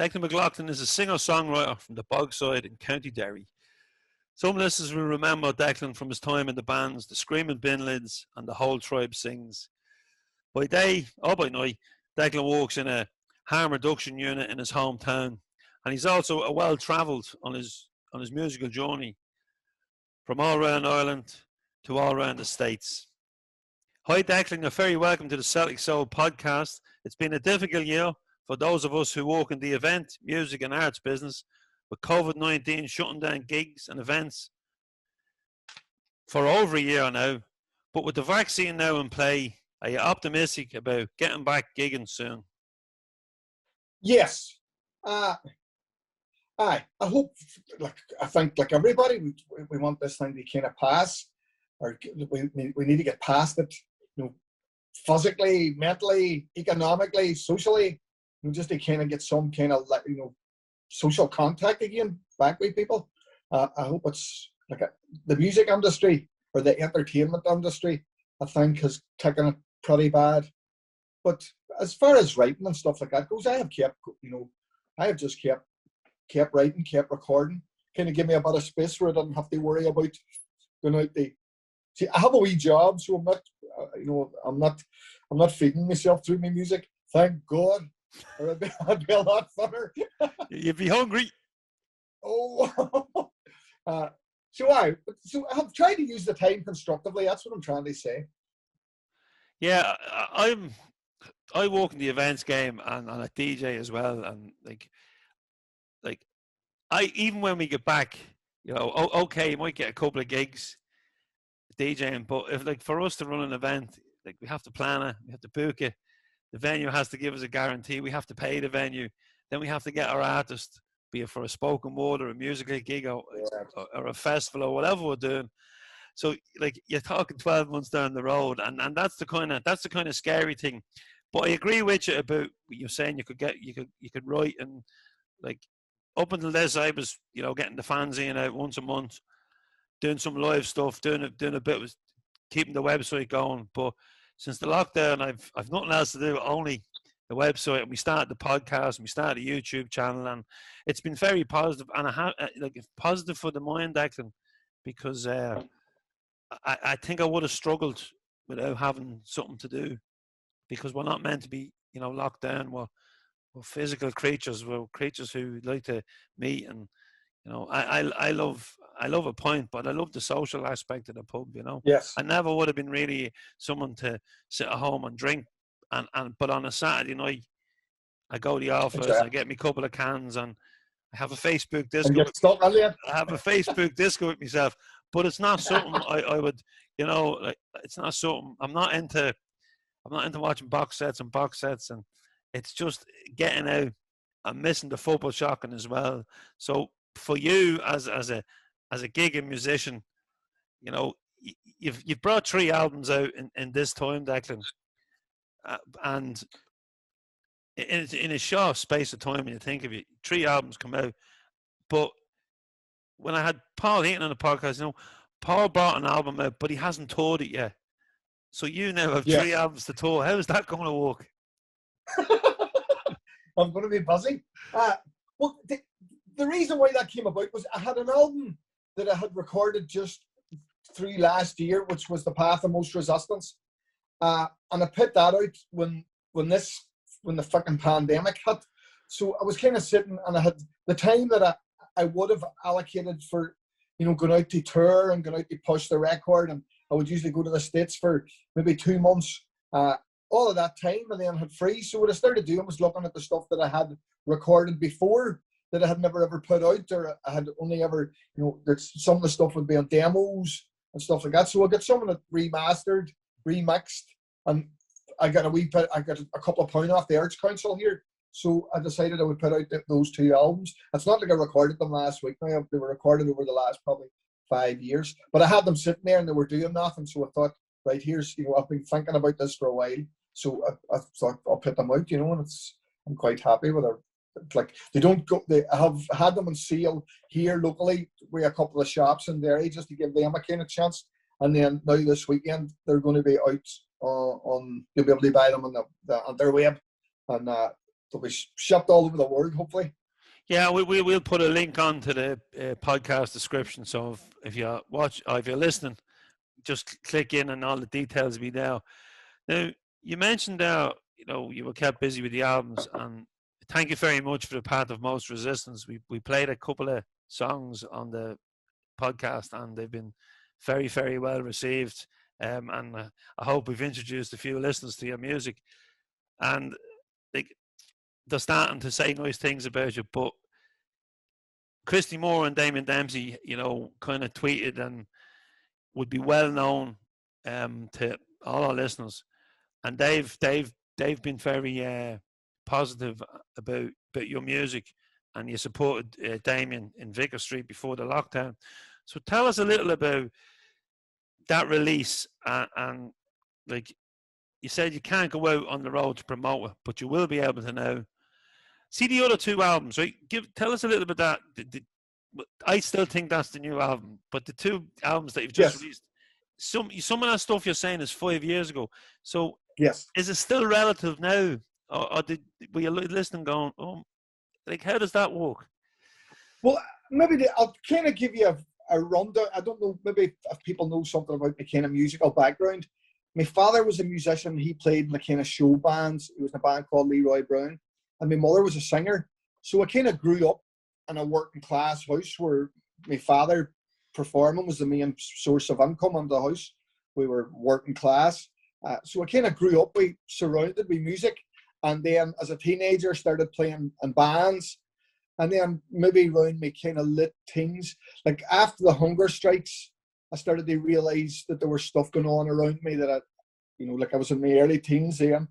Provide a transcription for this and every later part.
Declan McLaughlin is a singer-songwriter from the Bogside in County Derry. Some listeners will remember Declan from his time in the bands The Screaming Binlids and The Whole Tribe Sings. By day or by night, Declan works in a harm reduction unit in his hometown, and he's also a well-travelled on his musical journey from all around Ireland to all around the States. Hi Declan, you're very welcome to the Celtic Soul podcast. It's been a difficult year for those of us who work in the event, music and arts business, with COVID-19 shutting down gigs and events for over a year now. But with the vaccine now in play, are you optimistic about getting back gigging soon? Yes. I hope, I think like everybody, we want this thing to kind of pass, or we need to get past it, physically, mentally, economically, socially, just to kind of get some kind of, social contact again back with people. I hope it's like the music industry or the entertainment industry, I think, has taken it pretty bad. But as far as writing and stuff like that goes, I have just kept writing, kept recording, kind of give me a bit of space where I didn't have to worry about going out the. See, I have a wee job, so I'm not feeding myself through my music. Thank God, or I'd be a lot funner. You'd be hungry. Oh, so I've tried to use the time constructively. That's what I'm trying to say. Yeah, I work in the events game and a DJ as well, and like even when we get back, okay, you might get a couple of gigs DJing, but if for us to run an event, we have to plan it, we have to book it, the venue has to give us a guarantee, we have to pay the venue, then we have to get our artist, be it for a spoken word or a musical gig or a festival or whatever we're doing. So you're talking 12 months down the road, and that's the kind of scary thing. But I agree with you about what you're saying. You could write, and up until this, I was getting the fanzine out once a month, doing some live stuff, doing a bit with keeping the website going. But since the lockdown, I've nothing else to do, only the website, and we started the podcast, and we started a YouTube channel, and it's been very positive, and positive for the mind, Declan, because I think I would have struggled without having something to do, because we're not meant to be locked down. We're physical creatures. We're creatures who like to meet, and I love a pint, but I love the social aspect of the pub. Yes. I never would have been really someone to sit at home and drink, but on a Saturday night I go to the office, I get me a couple of cans, and I have a Facebook disco. I have a Facebook disco with myself, but it's not something I would, it's not something I'm not into watching box sets, and it's just getting out and missing the football shocking as well. So for you as a gigging musician, you've brought 3 albums out in this time, Declan, and in a short space of time, when you think of it, 3 albums come out. But when I had Paul Heaton on the podcast, Paul brought an album out, but he hasn't toured it yet. So you now have 3 albums to tour. How is that going to work? I'm going to be buzzing. Well, the reason why that came about was I had an album that I had recorded just through last year, which was The Path of Most Resistance. And I put that out when the fucking pandemic hit. So I was kind of sitting, and I had the time that I would have allocated for, going out to tour and going out to push the record. And I would usually go to the States for maybe 2 months, all of that time, and then had free. So what I started doing was looking at the stuff that I had recorded before that I had never ever put out, or I had only ever, that some of the stuff would be on demos and stuff like that. So I got some of it remastered, remixed, and I got a couple of pound off the Arts Council here. So I decided I would put out those 2 albums. It's not like I recorded them last week. They were recorded over the last probably 5 years. But I had them sitting there and they were doing nothing. So I thought, right, here's, I've been thinking about this for a while. So I thought I'll put them out, and I'm quite happy with it. They don't go, I have had them on sale here locally with a couple of shops in Derry just to give them a kind of chance. And then now this weekend, they're going to be out on, you'll be able to buy them on their web. And they'll be shipped all over the world, hopefully. Yeah, we'll put a link on to the podcast description. So if you watch, or if you're listening, just click in and all the details will be there. Now, you mentioned there, you were kept busy with the albums, and thank you very much for the Path of Most Resistance. We played a couple of songs on the podcast, and they've been very, very well received. And I hope we've introduced a few listeners to your music. And they're starting to say nice things about you, but Christy Moore and Damien Dempsey, kind of tweeted and would be well known to all our listeners, and they've been very positive about your music, and you supported Damien in Vicar Street before the lockdown. So tell us a little about that release, and like you said, you can't go out on the road to promote it, but you will be able to now. See the other two albums, right? Tell us a little bit about that. I still think that's the new album, but the two albums that you've just released, some of that stuff you're saying is 5 years ago. So yes, is it still relative now, or were you listening going, oh, like how does that work? Well, maybe I'll kind of give you a rundown. I don't know, maybe if people know something about my kind of musical background. My father was a musician. He played in the kind of show bands. He was in a band called Leroy Brown. And my mother was a singer. So I kind of grew up in a working class house where my father performing was the main source of income in the house. We were working class. So I kind of grew up surrounded by music. And then as a teenager, started playing in bands. And then maybe around my kind of late teens, like after the hunger strikes, I started to realise that there was stuff going on around me that I was in my early teens then.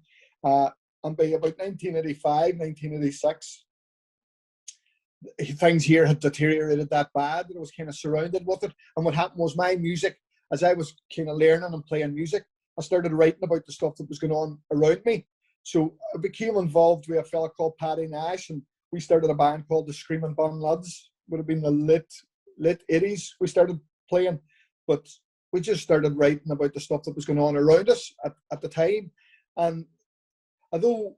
And by about 1985, 1986, things here had deteriorated that bad that I was kind of surrounded with it. And what happened was my music, as I was kind of learning and playing music, I started writing about the stuff that was going on around me. So I became involved with a fella called Paddy Nash, and we started a band called the Screaming Bun Lads. Would have been the late 80s we started playing. But we just started writing about the stuff that was going on around us at the time. And although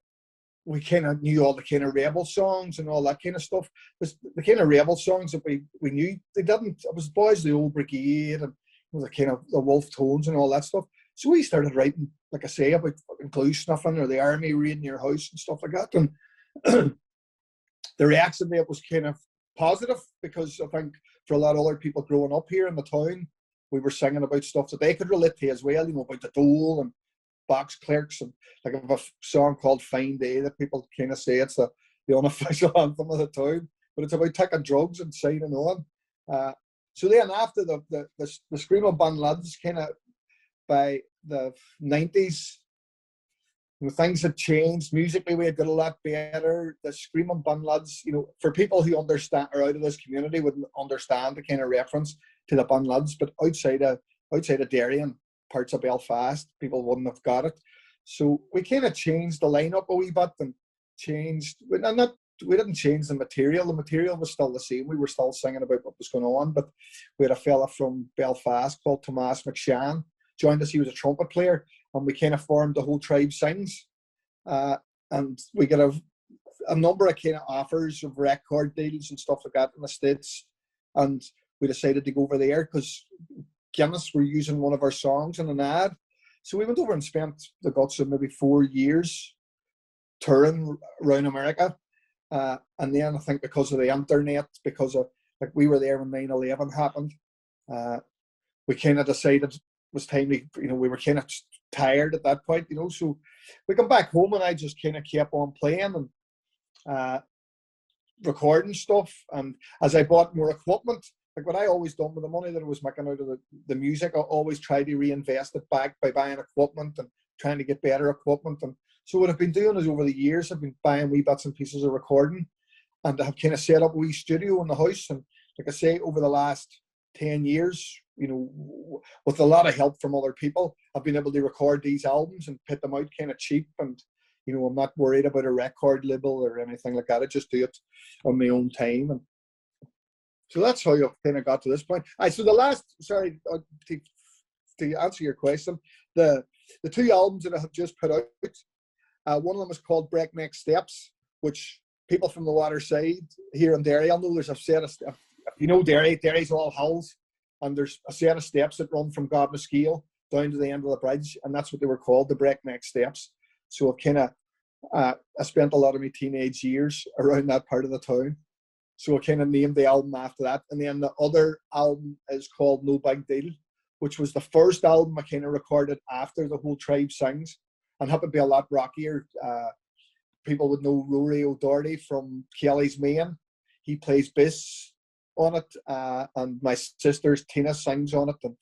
we kind of knew all the kind of rebel songs and all that kind of stuff, the kind of rebel songs that we knew, it was Boys of the Old Brigade and the kind of the Wolf Tones and all that stuff. So we started writing, like I say, about fucking glue sniffing or the army raiding your house and stuff like that. And the reaction to it was kind of positive, because I think for a lot of other people growing up here in the town, we were singing about stuff that they could relate to as well, about the dole and box clerks, and like I have a song called Fine Day that people kind of say it's the unofficial anthem of the town, but it's about taking drugs and signing on. So then after the Screaming Bun Lads, kind of by the 90s, things had changed musically. We had got a lot better. The Screaming Bun Lads, for people who understand or out of this community wouldn't understand the kind of reference to the Bun Lads, but outside of Derry and parts of Belfast, people wouldn't have got it. So we kind of changed the lineup a wee bit and changed. We didn't change the material. The material was still the same. We were still singing about what was going on, but we had a fella from Belfast called Tomas McShann joined us. He was a trumpet player, and we kind of formed the whole Tribe Sings. And we got a number of kind of offers of record deals and stuff like that in the States, and we decided to go over there because Guinness were using one of our songs in an ad. So we went over and spent the guts of maybe 4 years touring around America. And then I think because of the internet, because of like we were there when 9/11 happened, we kind of decided it was time to, we were kind of tired at that point, so we come back home and I just kind of kept on playing and recording stuff. And as I bought more equipment, like what I always done with the money that I was making out of the music, I always tried to reinvest it back by buying equipment and trying to get better equipment. And so what I've been doing is over the years, I've been buying wee bits and pieces of recording, and I have kind of set up a wee studio in the house. And like I say, over the last 10 years, with a lot of help from other people, I've been able to record these albums and put them out kind of cheap. And, I'm not worried about a record label or anything like that. I just do it on my own time. And so that's how you kind of got to this point. So the last, sorry, to answer your question, the two albums that I have just put out, one of them is called Breakneck Steps, which people from the waterside here in Derry, I know there's a set of, if you know Derry, Derry's all hills, and there's a set of steps that run from Gobnascale down to the end of the bridge, and that's what they were called, the breakneck steps. So I've kind of, I spent a lot of my teenage years around that part of the town. So I kind of named the album after that. And then the other album is called No Big Deal, which was the first album I kind of recorded after the whole Tribe Sings, and happened to be a lot rockier. People would know Rory O'Doherty from Kelly's Main. He plays bass on it, and my sister Tina sings on it, and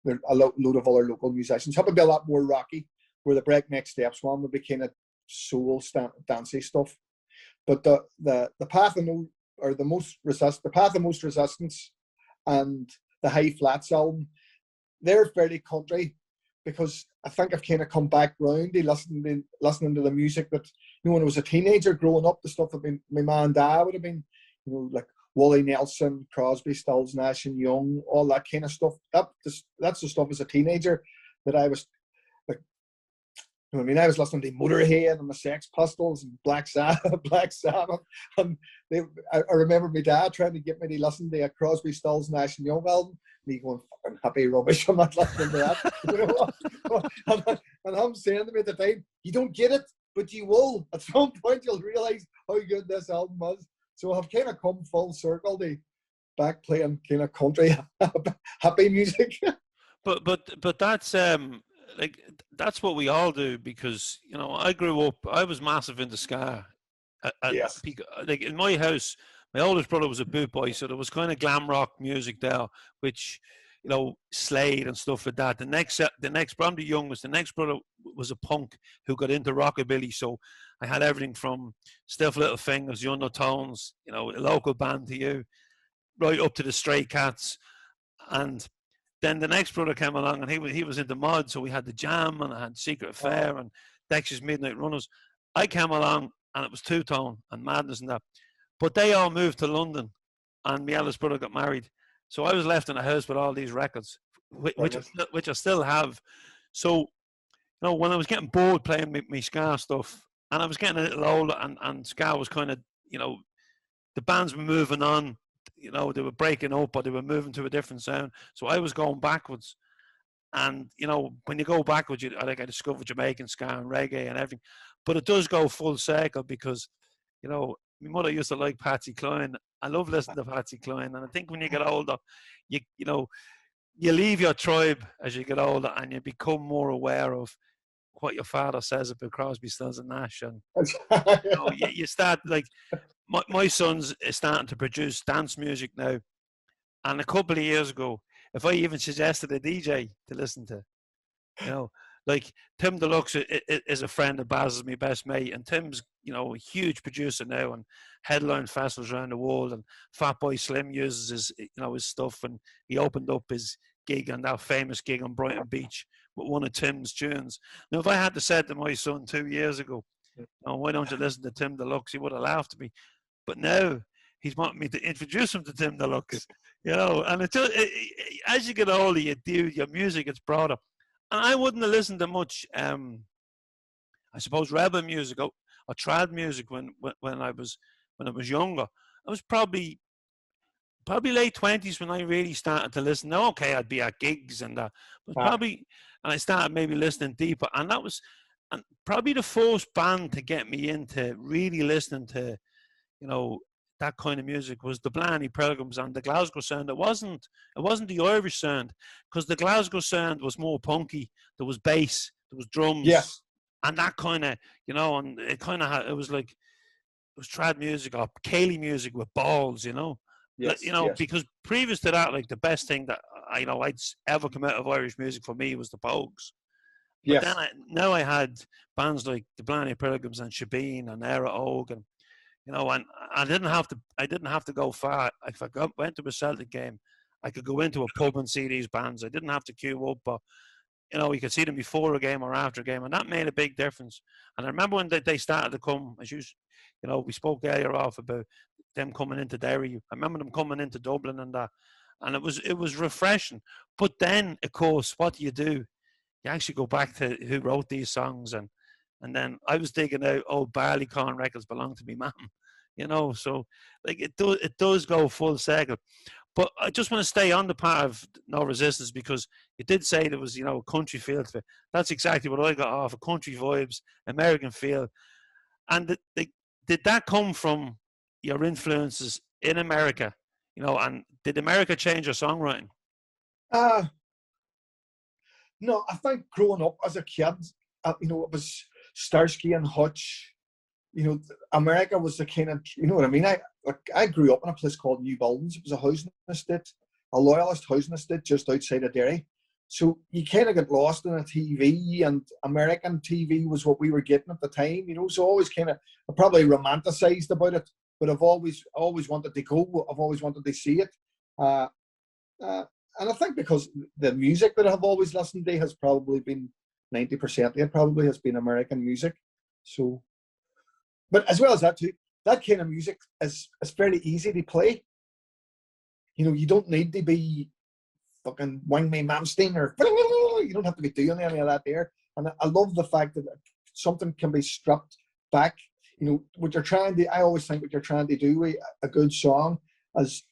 there's a load of other local musicians. Happened to be a lot more rocky, where the Breakneck Steps one would be kind of soul dancey stuff. But the Path of No, or the Path of Most Resistance and the High Flats album, they're fairly country, because I think I've kind of come back round to listening to the music that, you know, when I was a teenager growing up, the stuff that my mum and dad would have been, you know, like Wally Nelson, Crosby, Stills, Nash and Young, all that kind of stuff. That's the stuff as a teenager that I was like, you know what I mean? I was listening to Motorhead and the Sex Pistols and Black Sabbath, and I remember my dad trying to get me to listen to a Crosby, Stills, Nash and Young album. Me going, fucking happy rubbish, I'm not listening to that. You know? And I'm saying to me at the time, you don't get it, but you will. At some point, you'll realise how good this album is. So I've kind of come full circle to back playing kind of country happy music. But that's like that's what we all do, because you know I grew up. I was massive into ska. Yes. Like in my house, my oldest brother was a boot boy, so there was kind of glam rock music there, which, you know, Slade and stuff like that. The next, I'm the youngest. The next brother was a punk who got into rockabilly, so I had everything from Stiff Little Fingers, the Undertones, you know, a local band to you, right up to the Stray Cats. And then the next brother came along, and he was into mod, so we had the Jam, and I had Secret Affair and Dexter's Midnight Runners. I came along, and it was Two Tone and Madness and that. But they all moved to London, and my eldest brother got married. So I was left in the house with all these records, which I still have. So, you know, when I was getting bored playing me ska stuff, and I was getting a little older, and ska was kind of, you know, the bands were moving on, you know, they were breaking up or they were moving to a different sound. So I was going backwards. And, you know, when you go backwards, I discovered Jamaican ska and reggae and everything. But it does go full circle, because, you know, my mother used to like Patsy Cline. I love listening to Patsy Cline. And I think when you get older, you know, you leave your tribe as you get older, and you become more aware of what your father says about Crosby, Stills and Nash. And, you know, you start, like, my son's starting to produce dance music now. And a couple of years ago, if I even suggested a DJ to listen to, you know, like Tim Deluxe is a friend of Baz's, my best mate, and Tim's, you know, a huge producer now and headline festivals around the world. And Fatboy Slim uses his, you know, his stuff, and he opened up his gig on that famous gig on Brighton Beach with one of Tim's tunes. Now, if I had to say to my son 2 years ago, oh, why don't you listen to Tim Deluxe, he would have laughed at me. But now he's wanting me to introduce him to Tim Deluxe, you know. And as you get older, your music gets broader. And I wouldn't have listened to much, I suppose, rebel music or trad music when I was younger. I was probably late 20s when I really started to listen. Now, okay, I'd be at gigs and that, but and I started maybe listening deeper. And that was probably the first band to get me into really listening to, you know, that kind of music was the Blarney Pilgrims and the Glasgow sound. It wasn't the Irish sound, because the Glasgow sound was more punky. There was bass, there was drums, and that kind of, you know, and it kind of it was trad music or Cayley music with balls, you know. You know, because previous to that, like, the best thing that I'd ever come out of Irish music for me was the Pogues. But then now I had bands like the Blarney Pilgrims and Shebeen and Era Og, and, you know, and I didn't have to go far. If I went to a Celtic game, I could go into a pub and see these bands. I didn't have to queue up, or, you know, you could see them before a game or after a game, and that made a big difference. And I remember when they started to come, as you know, we spoke earlier off about them coming into Derry. I remember them coming into Dublin and that, and it was refreshing. But then, of course, what do? You actually go back to who wrote these songs, and And then I was digging out old Barleycorn records belong to me mum, so like it does go full circle. But I just want to stay on the part of No Resistance, because you did say there was, a country feel to it. That's exactly what I got off, a country vibes, American feel. And did that come from your influences in America? And did America change your songwriting? Uh, no, I think growing up as a kid, it was Starsky and Hutch. America was the kind of, you know what I mean? I grew up in a place called New Buildings. It was a housing estate, a loyalist housing estate just outside of Derry. So you kind of get lost in a TV, and American TV was what we were getting at the time, So always kind of, I probably romanticized about it, but I've always wanted to go. I've always wanted to see it. And I think because the music that I've always listened to has probably been 90% of it probably has been American music. So, but as well as that too, that kind of music is fairly easy to play. You don't need to be fucking Wang Mei Malmsteen or you don't have to be doing any of that there. And I love the fact that something can be stripped back. What you're trying to, I always think what you're trying to do with a good song is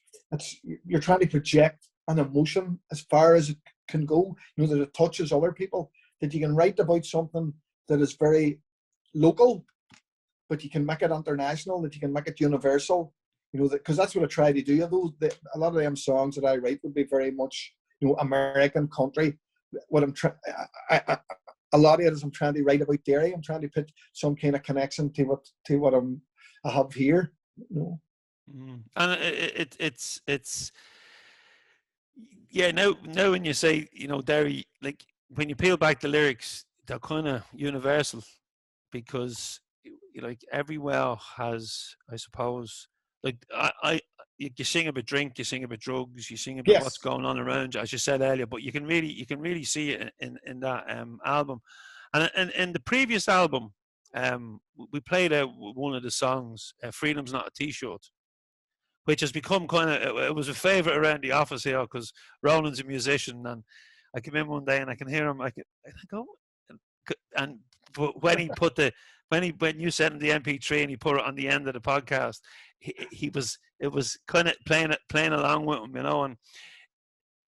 you're trying to project an emotion as far as it can go, that it touches other people, that you can write about something that is very local, but you can make it international, that you can make it universal, because that's what I try to do. A lot of them songs that I write would be very much, American country. What I'm trying, a lot of it is I'm trying to write about Derry. I'm trying to put some kind of connection to what I have here. And it's yeah. Now when you say Derry, like when you peel back the lyrics, they're kind of universal, because like everywhere has, I suppose, like you sing about drink, you sing about drugs, you sing about what's going on around you, as you said earlier. But you can really see it in that album, and in the previous album, we played out one of the songs, "Freedom's Not a T-shirt," which has become kind of, it was a favorite around the office here, because Roland's a musician, and I came in one day and I can hear him. I go, and but when he put when you sent him the MP3 and he put it on the end of the podcast, it was kind of playing along with him, and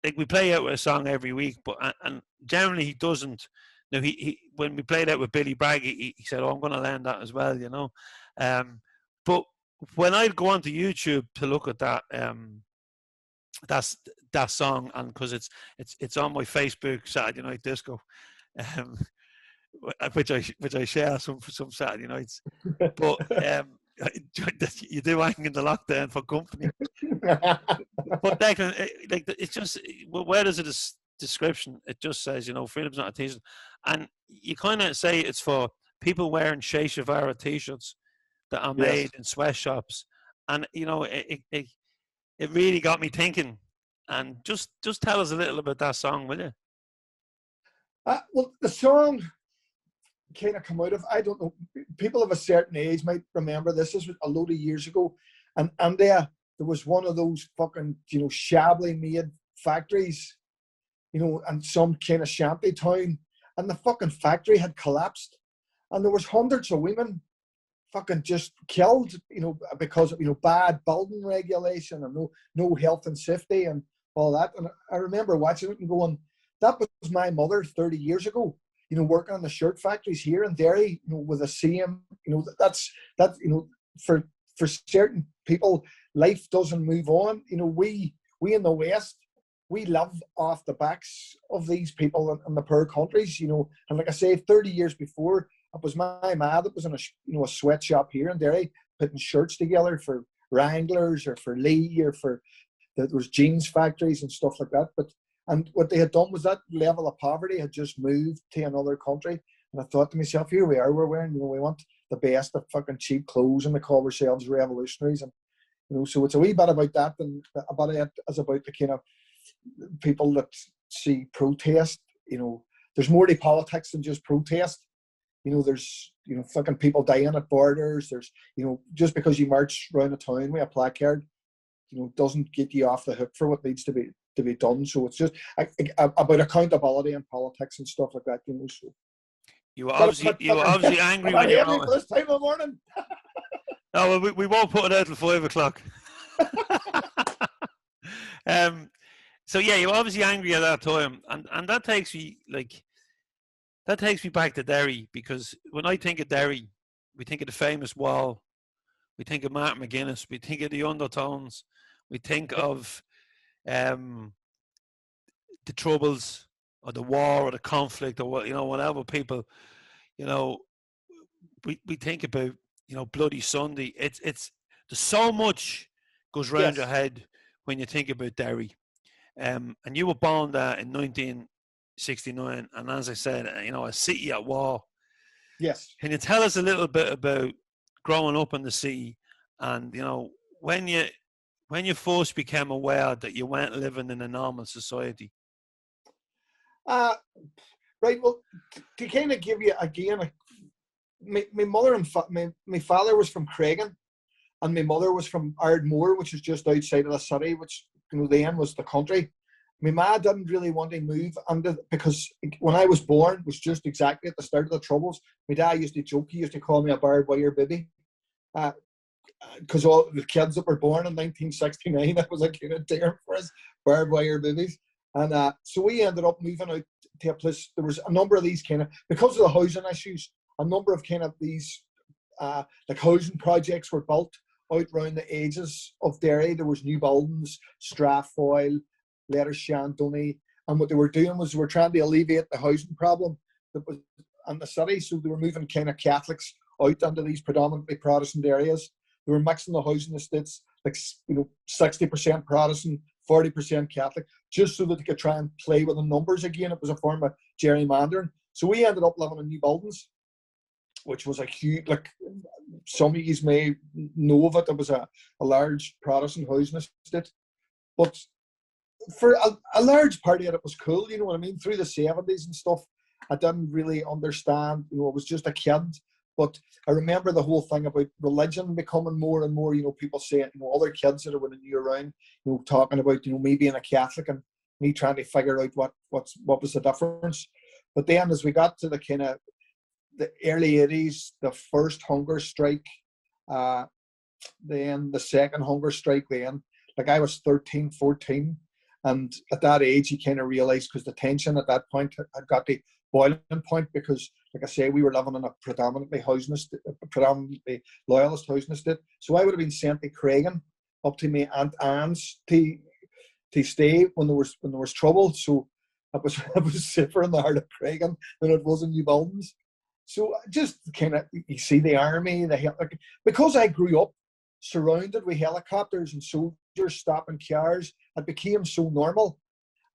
like we play out with a song every week, but and generally he doesn't. He when we played out with Billy Bragg, he said, "Oh, I'm going to learn that as well," But when I go onto YouTube to look at that, that song, and because it's on my Facebook Saturday Night Disco, which I share some Saturday nights. But you do hang in the lockdown for company. But Declan, like it's just, where does it description? It just says, freedom's not a t-shirt, and you kind of say it's for people wearing Che Guevara t-shirts that are made in sweatshops, and it really got me thinking. And just tell us a little about that song, will you? Well, the song kind of come out of, I don't know, people of a certain age might remember this. This was a load of years ago, and there was one of those fucking shabbily made factories, and some kind of shanty town, and the fucking factory had collapsed, and there was hundreds of women fucking just killed, because of bad building regulation and no health and safety and all that. And I remember watching it and going, that was my mother 30 years ago, working on the shirt factories here in Derry, with the same, that's for certain people, life doesn't move on. We in the West, we live off the backs of these people in the poor countries, and like I say, 30 years before, it was my ma that was in a sweatshop here in Derry, putting shirts together for Wranglers or for Lee or for there was jeans factories and stuff like that. And what they had done was that level of poverty had just moved to another country. And I thought to myself, here we are, we're wearing, we want the best of fucking cheap clothes and we call ourselves revolutionaries. And, so it's a wee bit about that, and about it as about the kind of people that see protest. There's more to politics than just protest. There's, fucking people dying at borders. There's, just because you march around a town with a placard, doesn't get you off the hook for what needs to be done. So it's just about accountability and politics and stuff like that. So. you were obviously angry when you were home. This time of the morning. No, we won't put it out till 5 o'clock. So yeah, you're obviously angry at that time, and that takes me back to Derry, because when I think of Derry, we think of the famous wall, we think of Martin McGuinness, we think of the undertones, we think of the troubles or the war or the conflict or whatever people, we think about, Bloody Sunday. It's there's so much goes round your head when you think about Derry. And you were born there in 1969, and as I said, a city at war. Yes. Can you tell us a little bit about growing up in the city, and when you first became aware that you weren't living in a normal society? Right. Well, to kind of give you again, my mother and my father was from Craigan, and my mother was from Ardmore, which is just outside of the city, which then was the country. My ma didn't really want to move because when I was born was just exactly at the start of the Troubles. My dad used to joke, he used to call me a barbed wire baby, because all the kids that were born in 1969, that was a kind of term for us, barbed wire babies. And so we ended up moving out to a place. There was a number of these because of the housing issues, a number of these housing projects were built out around the edges of Derry. There was new buildings, Strathfoyle, Lettershandoney, and what they were doing was they were trying to alleviate the housing problem that was in the city. So they were moving Catholics out into these predominantly Protestant areas. They were mixing the housing estates, 60% Protestant, 40% Catholic, just so that they could try and play with the numbers again. It was a form of gerrymandering. So we ended up living in new buildings, which was a huge, some of you may know of it. It was a large Protestant housing estate. But for a large part of it, it was cool, you know what I mean? Through the 70s and stuff, I didn't really understand, I was just a kid. But I remember the whole thing about religion becoming more and more, people saying, other kids that are when you around, talking about, me being a Catholic and me trying to figure out what was the difference. But then as we got to the early 80s, the first hunger strike, then the second hunger strike, then, I was 13, 14. And at that age, you kind of realised, because the tension at that point had got the boiling point, because, like I say, we were living in a predominantly loyalist housing estate. So I would have been sent to Craigan, up to my Aunt Anne's, to stay when there was trouble. So it was safer in the heart of Craigan than it was in New Buildings. So just you see the army, because I grew up surrounded with helicopters and soldiers stopping cars, it became so normal.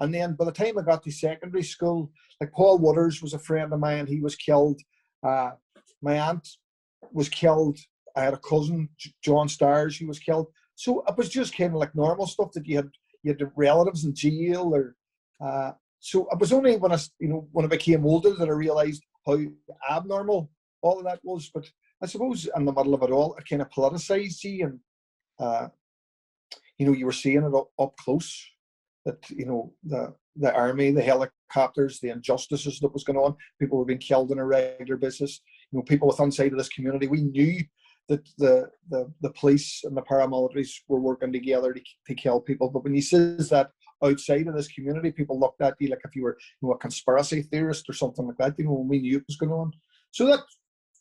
And then by the time I got to secondary school, Paul Wooders was a friend of mine, he was killed. My aunt was killed. I had a cousin, John Stars, who was killed. So it was just normal stuff that you had relatives in jail, or so it was only when I became older that I realised how abnormal all of that was. But I suppose in the middle of it all, it kind of politicised you, and you were seeing it up close, that the army, the helicopters, the injustices that was going on. People were being killed on a regular basis. People within side of this community, we knew that the police and the paramilitaries were working together to kill people. But when you says that outside of this community, people looked at you like if you were a conspiracy theorist or something like that. When we knew it was going on. So that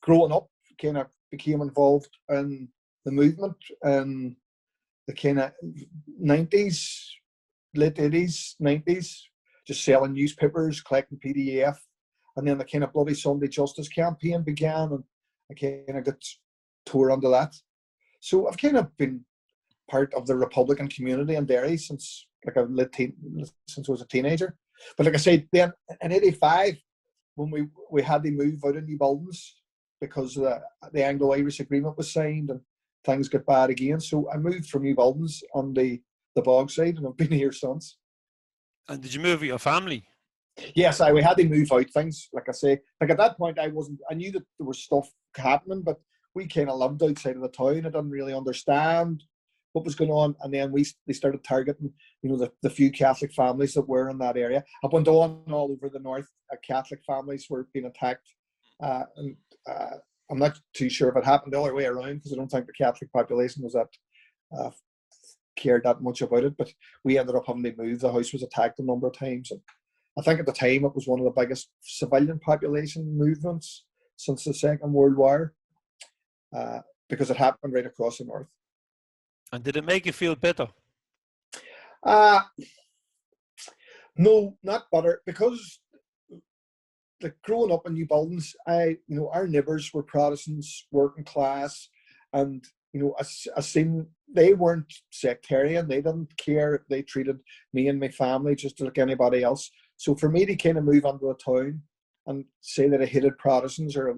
growing up kind of became involved in the movement and the kind of 90s, late 80s, 90s, just selling newspapers, collecting PDF. And then the kind of Bloody Sunday Justice campaign began, and I kind of got tore under that. So I've kind of been part of the Republican community in Derry since since I was a teenager. But like I said, then in '85, when we had to move out of New Buildings because the Anglo-Irish agreement was signed and things got bad again. So I moved from New Buildings on the Bogside, and I've been here since. And did you move with your family? Yes, we had to move out things. Like I say, at that point, I knew that there was stuff happening, but we kind of lived outside of the town. I didn't really understand what was going on. And then they started targeting, the few Catholic families that were in that area. Up and down all over the north, Catholic families were being attacked. And I'm not too sure if it happened the other way around, because I don't think the Catholic population was that cared that much about it. But we ended up having to move. The house was attacked a number of times, and I think at the time it was one of the biggest civilian population movements since the Second World War, because it happened right across the north. And did it make you feel bitter? No, not better, because like growing up in new buildings, our neighbours were Protestants, working class, and I seen they weren't sectarian. They didn't care if they treated me and my family just like anybody else. So for me to kind of move into the town and say that I hated Protestants or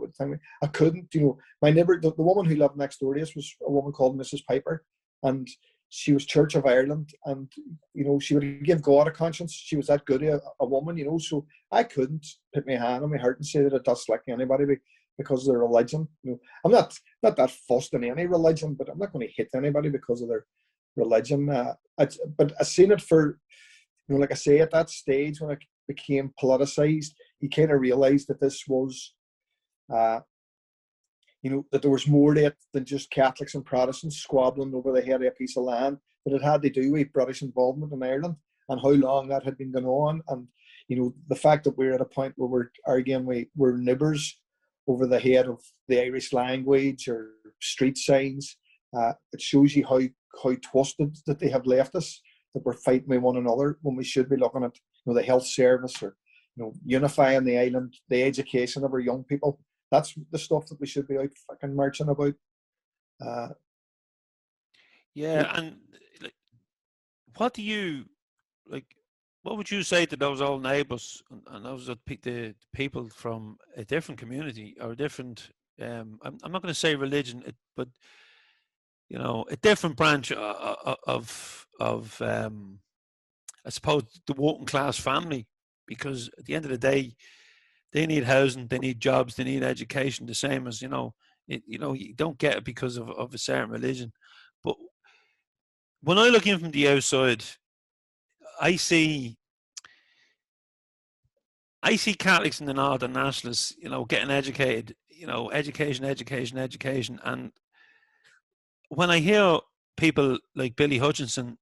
I couldn't. My neighbour, the woman who lived next door to us, was a woman called Mrs. Piper, and she was Church of Ireland, and she would give God a conscience. She was that good a woman, so I couldn't put my hand on my heart and say that I dislike anybody because of their religion. I'm not that fussed in any religion, but I'm not going to hit anybody because of their religion. But I seen it for, like I say, at that stage when it became politicized, you kind of realized that this was, that there was more to it than just Catholics and Protestants squabbling over the head of a piece of land, but it had to do with British involvement in Ireland and how long that had been going on. And, the fact that we're at a point where we're arguing we're neighbours over the head of the Irish language or street signs, it shows you how twisted that they have left us, that we're fighting with one another when we should be looking at the health service or unifying the island, the education of our young people. That's the stuff that we should be out fucking marching about. And what would you say to those old neighbours and those the people from a different community or a different, I'm not going to say religion, but a different branch of I suppose the working class family, because at the end of the day, they need housing, they need jobs, they need education, the same as, you don't get it because of a certain religion. But when I look in from the outside, I see Catholics in the north and nationalists, getting educated, education. And when I hear people like Billy Hutchinson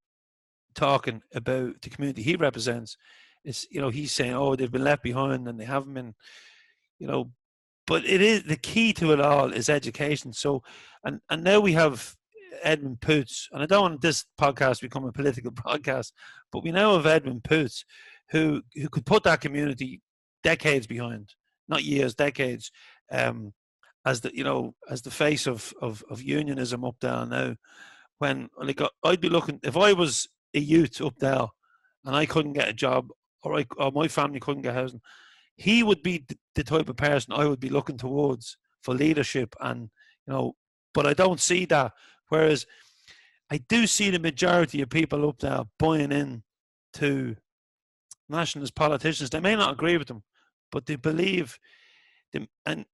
talking about the community he represents, it's, he's saying, oh, they've been left behind and they haven't been, but it is, the key to it all is education. So, and now we have Edmund Poots, and I don't want this podcast to become a political podcast, but we now have Edmund Poots who could put that community decades behind, not years, decades, as the face of unionism up there now. When I'd be looking, if I was a youth up there and I couldn't get a job or my family couldn't get housing, he would be the type of person I would be looking towards for leadership. And but I don't see that. Whereas I do see the majority of people up there buying in to nationalist politicians. They may not agree with them, but they believe them, and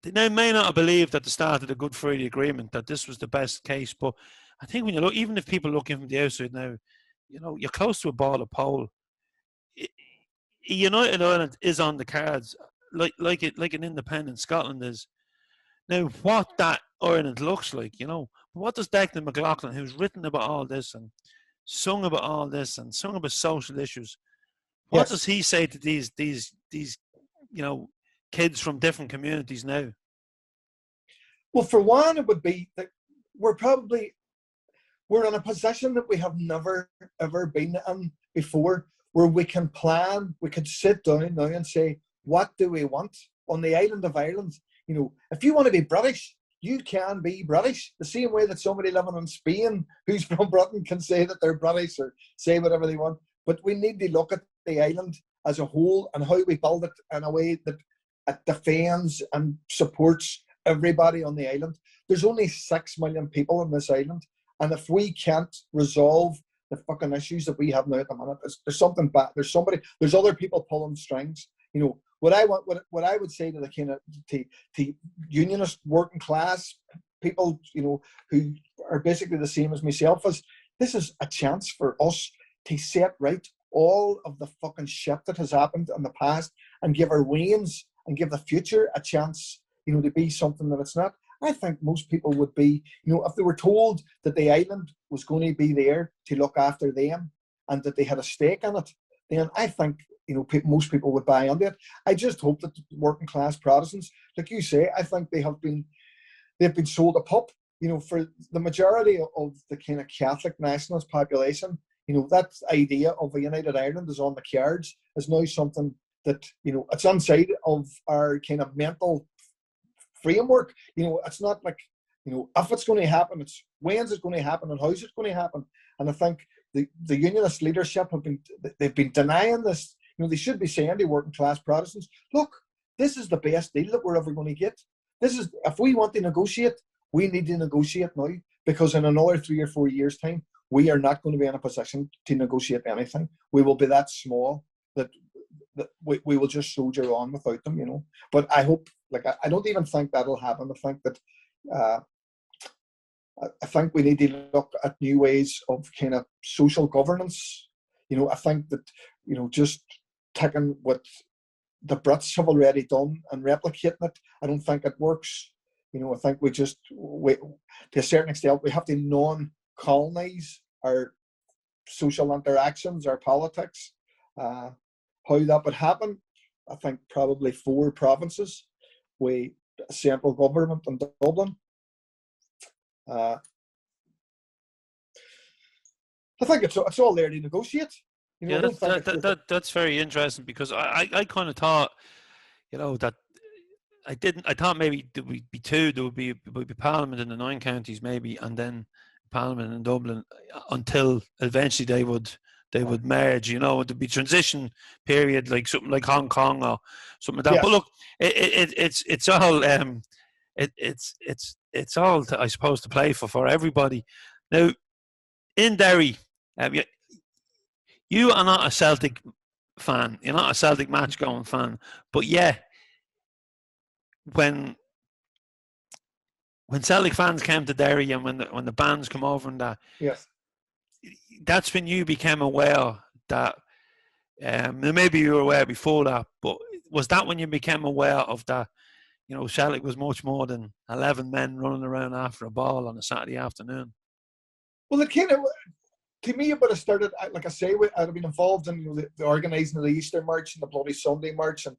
they may not have believed at the start of the Good Friday Agreement that this was the best case. But I think when you look, even if people look in from the outside now, you're close to a border pole. United Ireland is on the cards, like an independent Scotland is. Now, what that Ireland looks like, what does Declan McLaughlin, who's written about all this and sung about all this and sung about social issues, what does he say to these kids from different communities now? Well, for one, it would be that we're in a position that we have never ever been in before, where we can plan, we could sit down now and say, what do we want on the island of Ireland? If you want to be British, you can be British. The same way that somebody living in Spain who's from Britain can say that they're British or say whatever they want. But we need to look at the island as a whole and how we build it in a way that it defends and supports everybody on the island. There's only 6 million people on this island. And if we can't resolve the fucking issues that we have now at the minute, there's something bad. There's other people pulling strings. What I would say to the kind of to unionist working class people, who are basically the same as myself, is this is a chance for us to set right all of the fucking shit that has happened in the past and give our wains and give the future a chance, to be something that it's not. I think most people would be, if they were told that the island was going to be there to look after them and that they had a stake in it, then I think, most people would buy into it. I just hope that working class Protestants, like you say, I think they've been sold a pup, for the majority of the kind of Catholic nationalist population. That idea of a united Ireland is on the cards, is now something that, it's inside of our kind of mental framework. It's not like, if it's going to happen, it's when's it going to happen and how's it going to happen. And I think the unionist leadership they've been denying this. They should be saying to working class Protestants, look, this is the best deal that we're ever going to get. If we want to negotiate, we need to negotiate now, because in another 3 or 4 years' time, we are not going to be in a position to negotiate anything. We will be that small that we will just soldier on without them, But I hope, I don't even think that'll happen. I think that I think we need to look at new ways of kind of social governance. I think that, just taking what the Brits have already done and replicating it, I don't think it works. I think we to a certain extent, we have to non-colonize our social interactions, our politics. How that would happen, I think probably 4 provinces with a central government in Dublin. I think it's all there to negotiate. That's very interesting, because I kind of thought, that I thought maybe there would be 2. There would be Parliament in the 9 counties maybe, and then Parliament in Dublin, until eventually they would merge. There'd be transition period, like something like Hong Kong or something like that. Yes. But look, it's all it's all I suppose to play for everybody. Now in Derry, you are not a Celtic fan. You're not a Celtic match going fan, but yeah. When Celtic fans came to Derry and when the bands come over and that, yes, that's when you became aware that maybe you were aware before that, but was that when you became aware of that? Celtic was much more than 11 men running around after a ball on a Saturday afternoon. Well, it kind of, to me, it would have started, like I say, I'd have been involved in the organising of the Easter March and the Bloody Sunday March and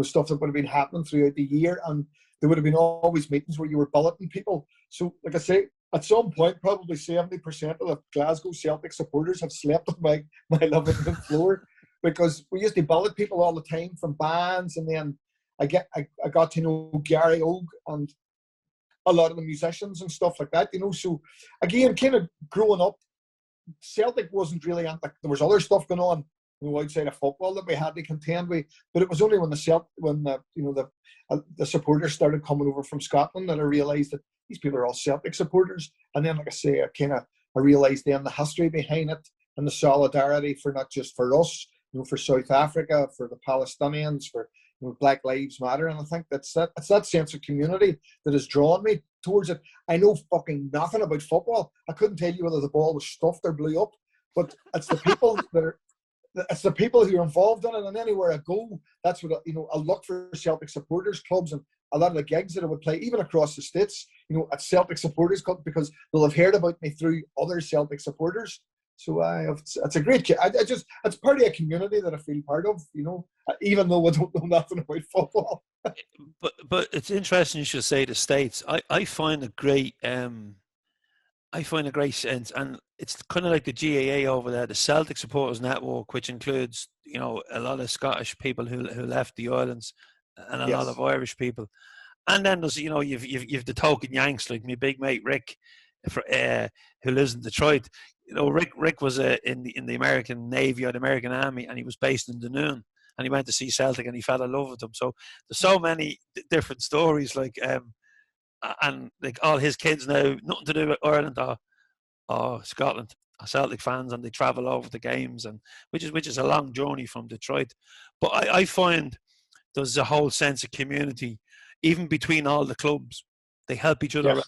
stuff that would have been happening throughout the year, and there would have been always meetings where you were bulleting people. So, like I say, at some point, probably 70% of the Glasgow Celtic supporters have slept on my living room floor, because we used to bullet people all the time from bands, and then I got to know Gary Ogue and a lot of the musicians and stuff like that. So again, kind of growing up, Celtic wasn't really there was other stuff going on, outside of football that we had to contend with. But it was only when the supporters started coming over from Scotland that I realised that these people are all Celtic supporters. And then, like I say, I realised then the history behind it and the solidarity for not just for us, for South Africa, for the Palestinians, for Black Lives Matter. And I think it's that sense of community that has drawn me towards it. I know fucking nothing about football. I couldn't tell you whether the ball was stuffed or blew up, but it's the people it's the people who are involved in it, and anywhere I go, that's what I look for Celtic supporters clubs, and a lot of the gigs that I would play, even across the states, at Celtic supporters club, because they'll have heard about me through other Celtic supporters. So it's a great. It's part of a community that I feel part of, even though I don't know nothing about football. But it's interesting you should say the States. I find a great sense, and it's kind of like the GAA over there, the Celtic Supporters Network, which includes, a lot of Scottish people who left the islands, and a lot of Irish people. And then there's, you've the token Yanks, like my big mate Rick, who lives in Detroit. Rick was in the American Navy or the American Army, and he was based in Dunoon, and he went to see Celtic, and he fell in love with them. So there's so many different stories, and like all his kids now, nothing to do with Ireland or Scotland, are Celtic fans, and they travel over the games, and which is a long journey from Detroit. But I find there's a whole sense of community, even between all the clubs. They help each other. Yes.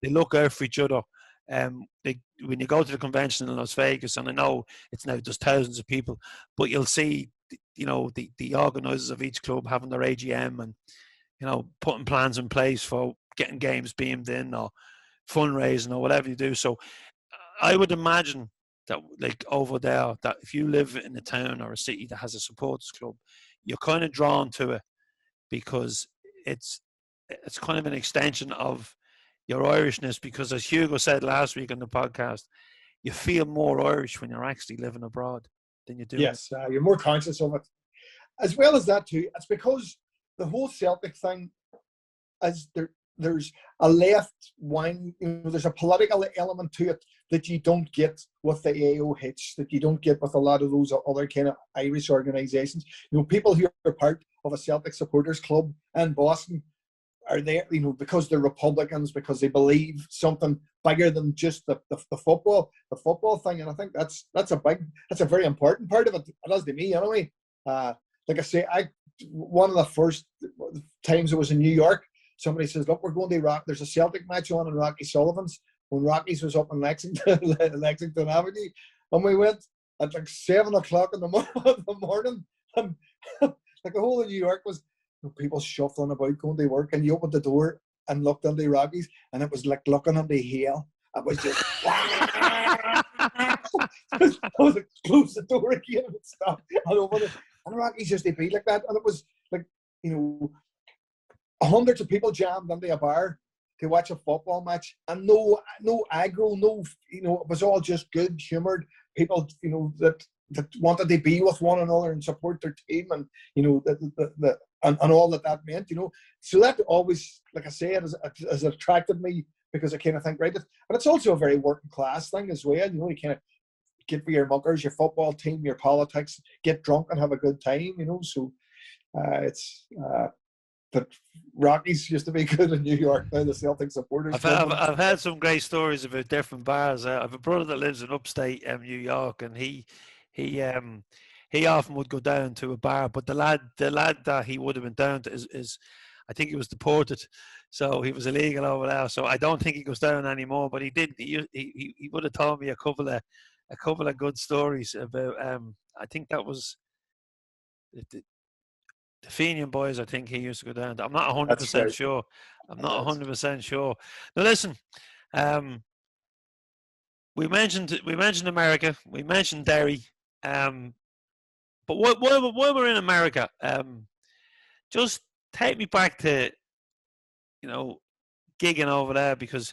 They look out for each other. When you go to the convention in Las Vegas, and I know it's now just thousands of people, but you'll see the organisers of each club having their AGM and, putting plans in place for getting games beamed in or fundraising or whatever you do. So I would imagine that, like, over there, that if you live in a town or a city that has a supporters club, you're kind of drawn to it because it's kind of an extension of your Irishness. Because as Hugo said last week on the podcast, you feel more Irish when you're actually living abroad than you do. Yes, you're more conscious of it. As well as that too, it's because the whole Celtic thing, as there's a left wing, there's a political element to it that you don't get with the AOH, that you don't get with a lot of those other kind of Irish organisations. People who are part of a Celtic supporters club in Boston are there, because they're Republicans, because they believe something bigger than just the football thing. And I think that's a very important part of it. It is to me, anyway. Like I say, one of the first times I was in New York, somebody says, "Look, we're going to Rock. There's a Celtic match on in Rocky Sullivan's." When Rockies was up in Lexington Avenue, and we went at like 7 o'clock in the morning, and like the whole of New York was people shuffling about going to work, and you opened the door and looked into Rockies, and it was like looking into hell. It was just I was like, close the door again and stop and open it. And Rockies used to be like that, and it was like hundreds of people jammed into a bar to watch a football match, and no aggro, it was all just good humoured people, that wanted to be with one another and support their team, and and all that meant, So that always, like I say, it has attracted me, because I kind of think, right, and it's also a very working class thing as well. You kind of get for your muckers, your football team, your politics, get drunk and have a good time, So it's. But Rockies used to be good in New York. Now the Celtic supporters. I've had some great stories about different bars. I have a brother that lives in upstate New York, and he often would go down to a bar. But the lad that he would have been down to is I think he was deported, so he was illegal over there. So I don't think he goes down anymore. But he did. He would have told me a couple of good stories about. I think that was the Fenian boys. I think he used to go down. I'm not 100% sure. I'm not 100% sure. Now listen, we mentioned America. We mentioned Derry. But while we're in America, just take me back to gigging over there, because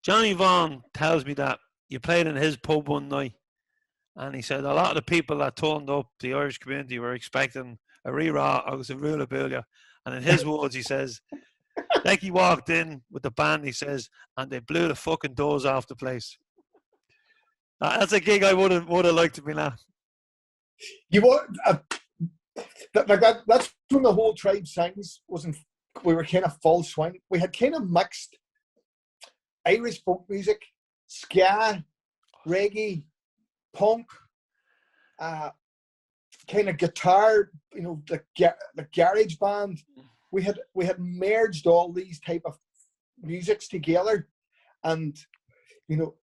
Johnny Vaughan tells me that you played in his pub one night, and he said a lot of the people that turned up, the Irish community, were expecting a rerá agus a rúla búla. And in his words, he says, like he walked in with the band, he says, and they blew the fucking doors off the place. That's a gig I would have liked to be at. That's when the whole Tribe Sings we were kind of full swing. We had kind of mixed Irish folk music, ska, reggae, punk, kind of guitar, the garage band. We had merged all these type of musics together, and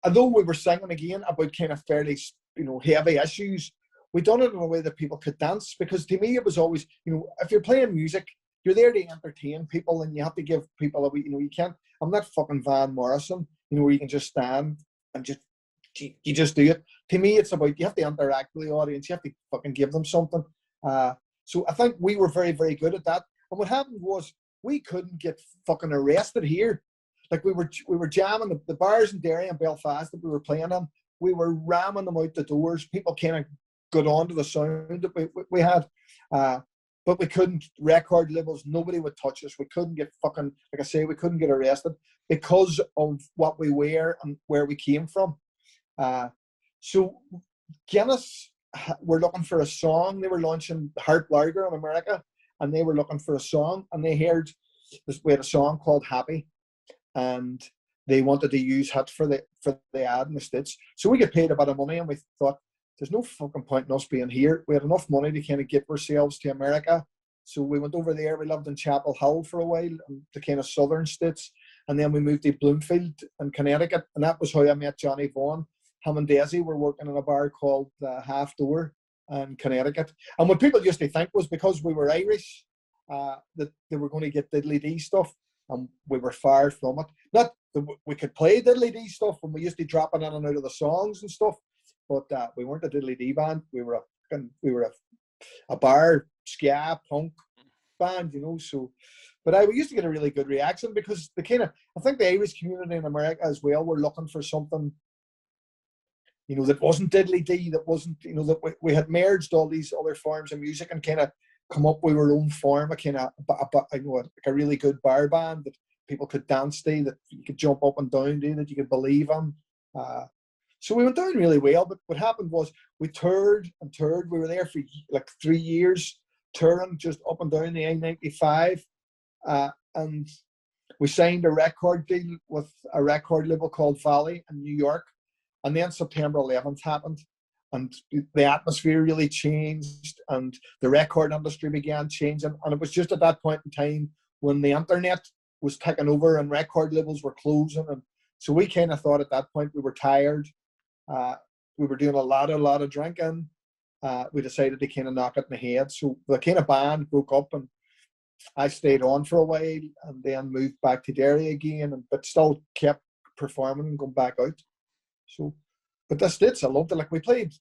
although we were singing again about kind of fairly heavy issues, we done it in a way that people could dance. Because to me, it was always if you're playing music, you're there to entertain people, and you have to give people a wee. You can't. I'm not fucking Van Morrison, where you can just stand and you just do it. To me, it's about you have to interact with the audience. You have to fucking give them something. So I think we were very, very good at that. And what happened was we couldn't get fucking arrested here. Like we were jamming the bars in Derry and Belfast that we were playing in. We were ramming them out the doors. People kind of got onto the sound that we had. But we couldn't, record labels, nobody would touch us. We couldn't get fucking, like I say, we couldn't get arrested because of what we were and where we came from. So Guinness were looking for a song. They were launching Hart Lager in America, and they were looking for a song, and they heard we had a song called Happy, and they wanted to use it for the ad in the States. So we get paid a bit of money, and we thought, there's no fucking point in us being here. We had enough money to kind of get ourselves to America. So we went over there. We lived in Chapel Hill for a while, the kind of southern states. And then we moved to Bloomfield in Connecticut. And that was how I met Johnny Vaughan. Him and Daisy were working in a bar called Half Door and Connecticut. And what people used to think was because we were Irish, that they were going to get diddly-dee stuff, and we were far from it. Not that we could play diddly-dee stuff, and we used to drop it in and out of the songs and stuff, but we weren't a diddly-dee band. We were a bar, ska, punk band, you know. So, but we used to get a really good reaction because I think the Irish community in America as well were looking for something, you know, that wasn't diddly-dee, that wasn't, you know, that we had merged all these other forms of music and kind of come up with our own form, you know, like a really good bar band that people could dance to, that you could jump up and down to, that you could believe in. So we went down really well, but what happened was we toured and toured. We were there for like 3 years, touring just up and down the I-95, and we signed a record deal with a record label called Valley in New York. And then September 11th happened, and the atmosphere really changed, and the record industry began changing. And it was just at that point in time when the internet was taking over and record labels were closing. And so we kind of thought at that point we were tired. We were doing a lot of drinking. We decided to kind of knock it in the head. So the kind of band broke up, and I stayed on for a while and then moved back to Derry again, but still kept performing and going back out. So, but the States, I loved it. Like we played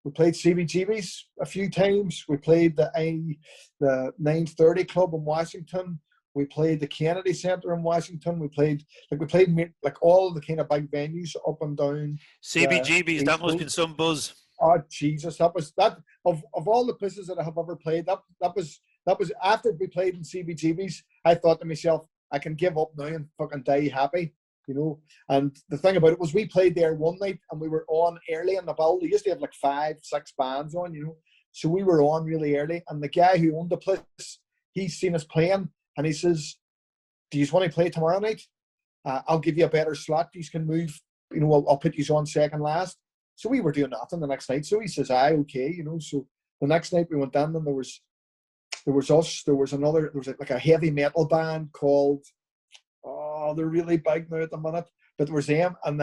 CBGB's a few times. We played the 930 Club in Washington. We played the Kennedy Center in Washington. We played all of the kind of big venues up and down. CBGB's, that must have been some buzz. Oh Jesus, that was of all the places that I have ever played. That was after we played in CBGB's. I thought to myself, I can give up now and fucking die happy. You know, and the thing about it was we played there one night and we were on early in the bill. They used to have like 5-6 bands on, you know, so we were on really early. And the guy who owned the place, he's seen us playing and he says, "Do you want to play tomorrow night? I'll give you a better slot. You can move, you know, I'll put you on second last." So we were doing nothing the next night. So he says, "Aye, okay," you know. So the next night we went in and there was us. There was like a heavy metal band called. Oh, they're really big now at the minute. But there was them, and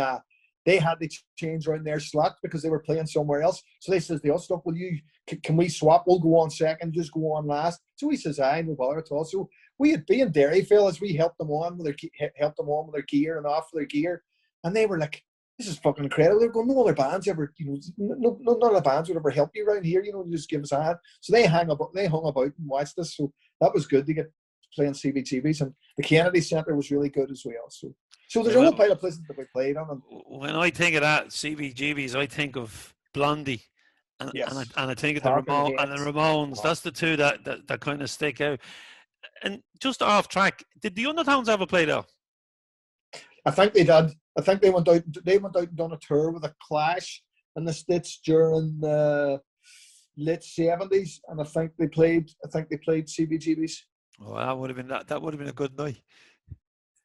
they had to change around their slot because they were playing somewhere else. So they says to us, "Look, can we swap? We'll go on second, just go on last." So he says, "Aye, no bother at all." So we had being Derry fellas, we helped them on with their gear and off their gear, and they were like, "This is fucking incredible." They're going, "No other bands ever, you know, none of the bands would ever help you around here, you know, just give us a hand." So they hung about and watched us. So that was good to get playing CBGB's, and the Kennedy Center was really good as well. So there's a whole pile of places that we played on. And when I think of that CBGB's, I think of Blondie, and I think of the Ramones. That's the two that kind of stick out. And just off track, did the Undertones ever play though? I think they did. I think they went out and done a tour with a Clash in the States during the late 70s, and I think they played CBGB's. Oh, that would have been a good night.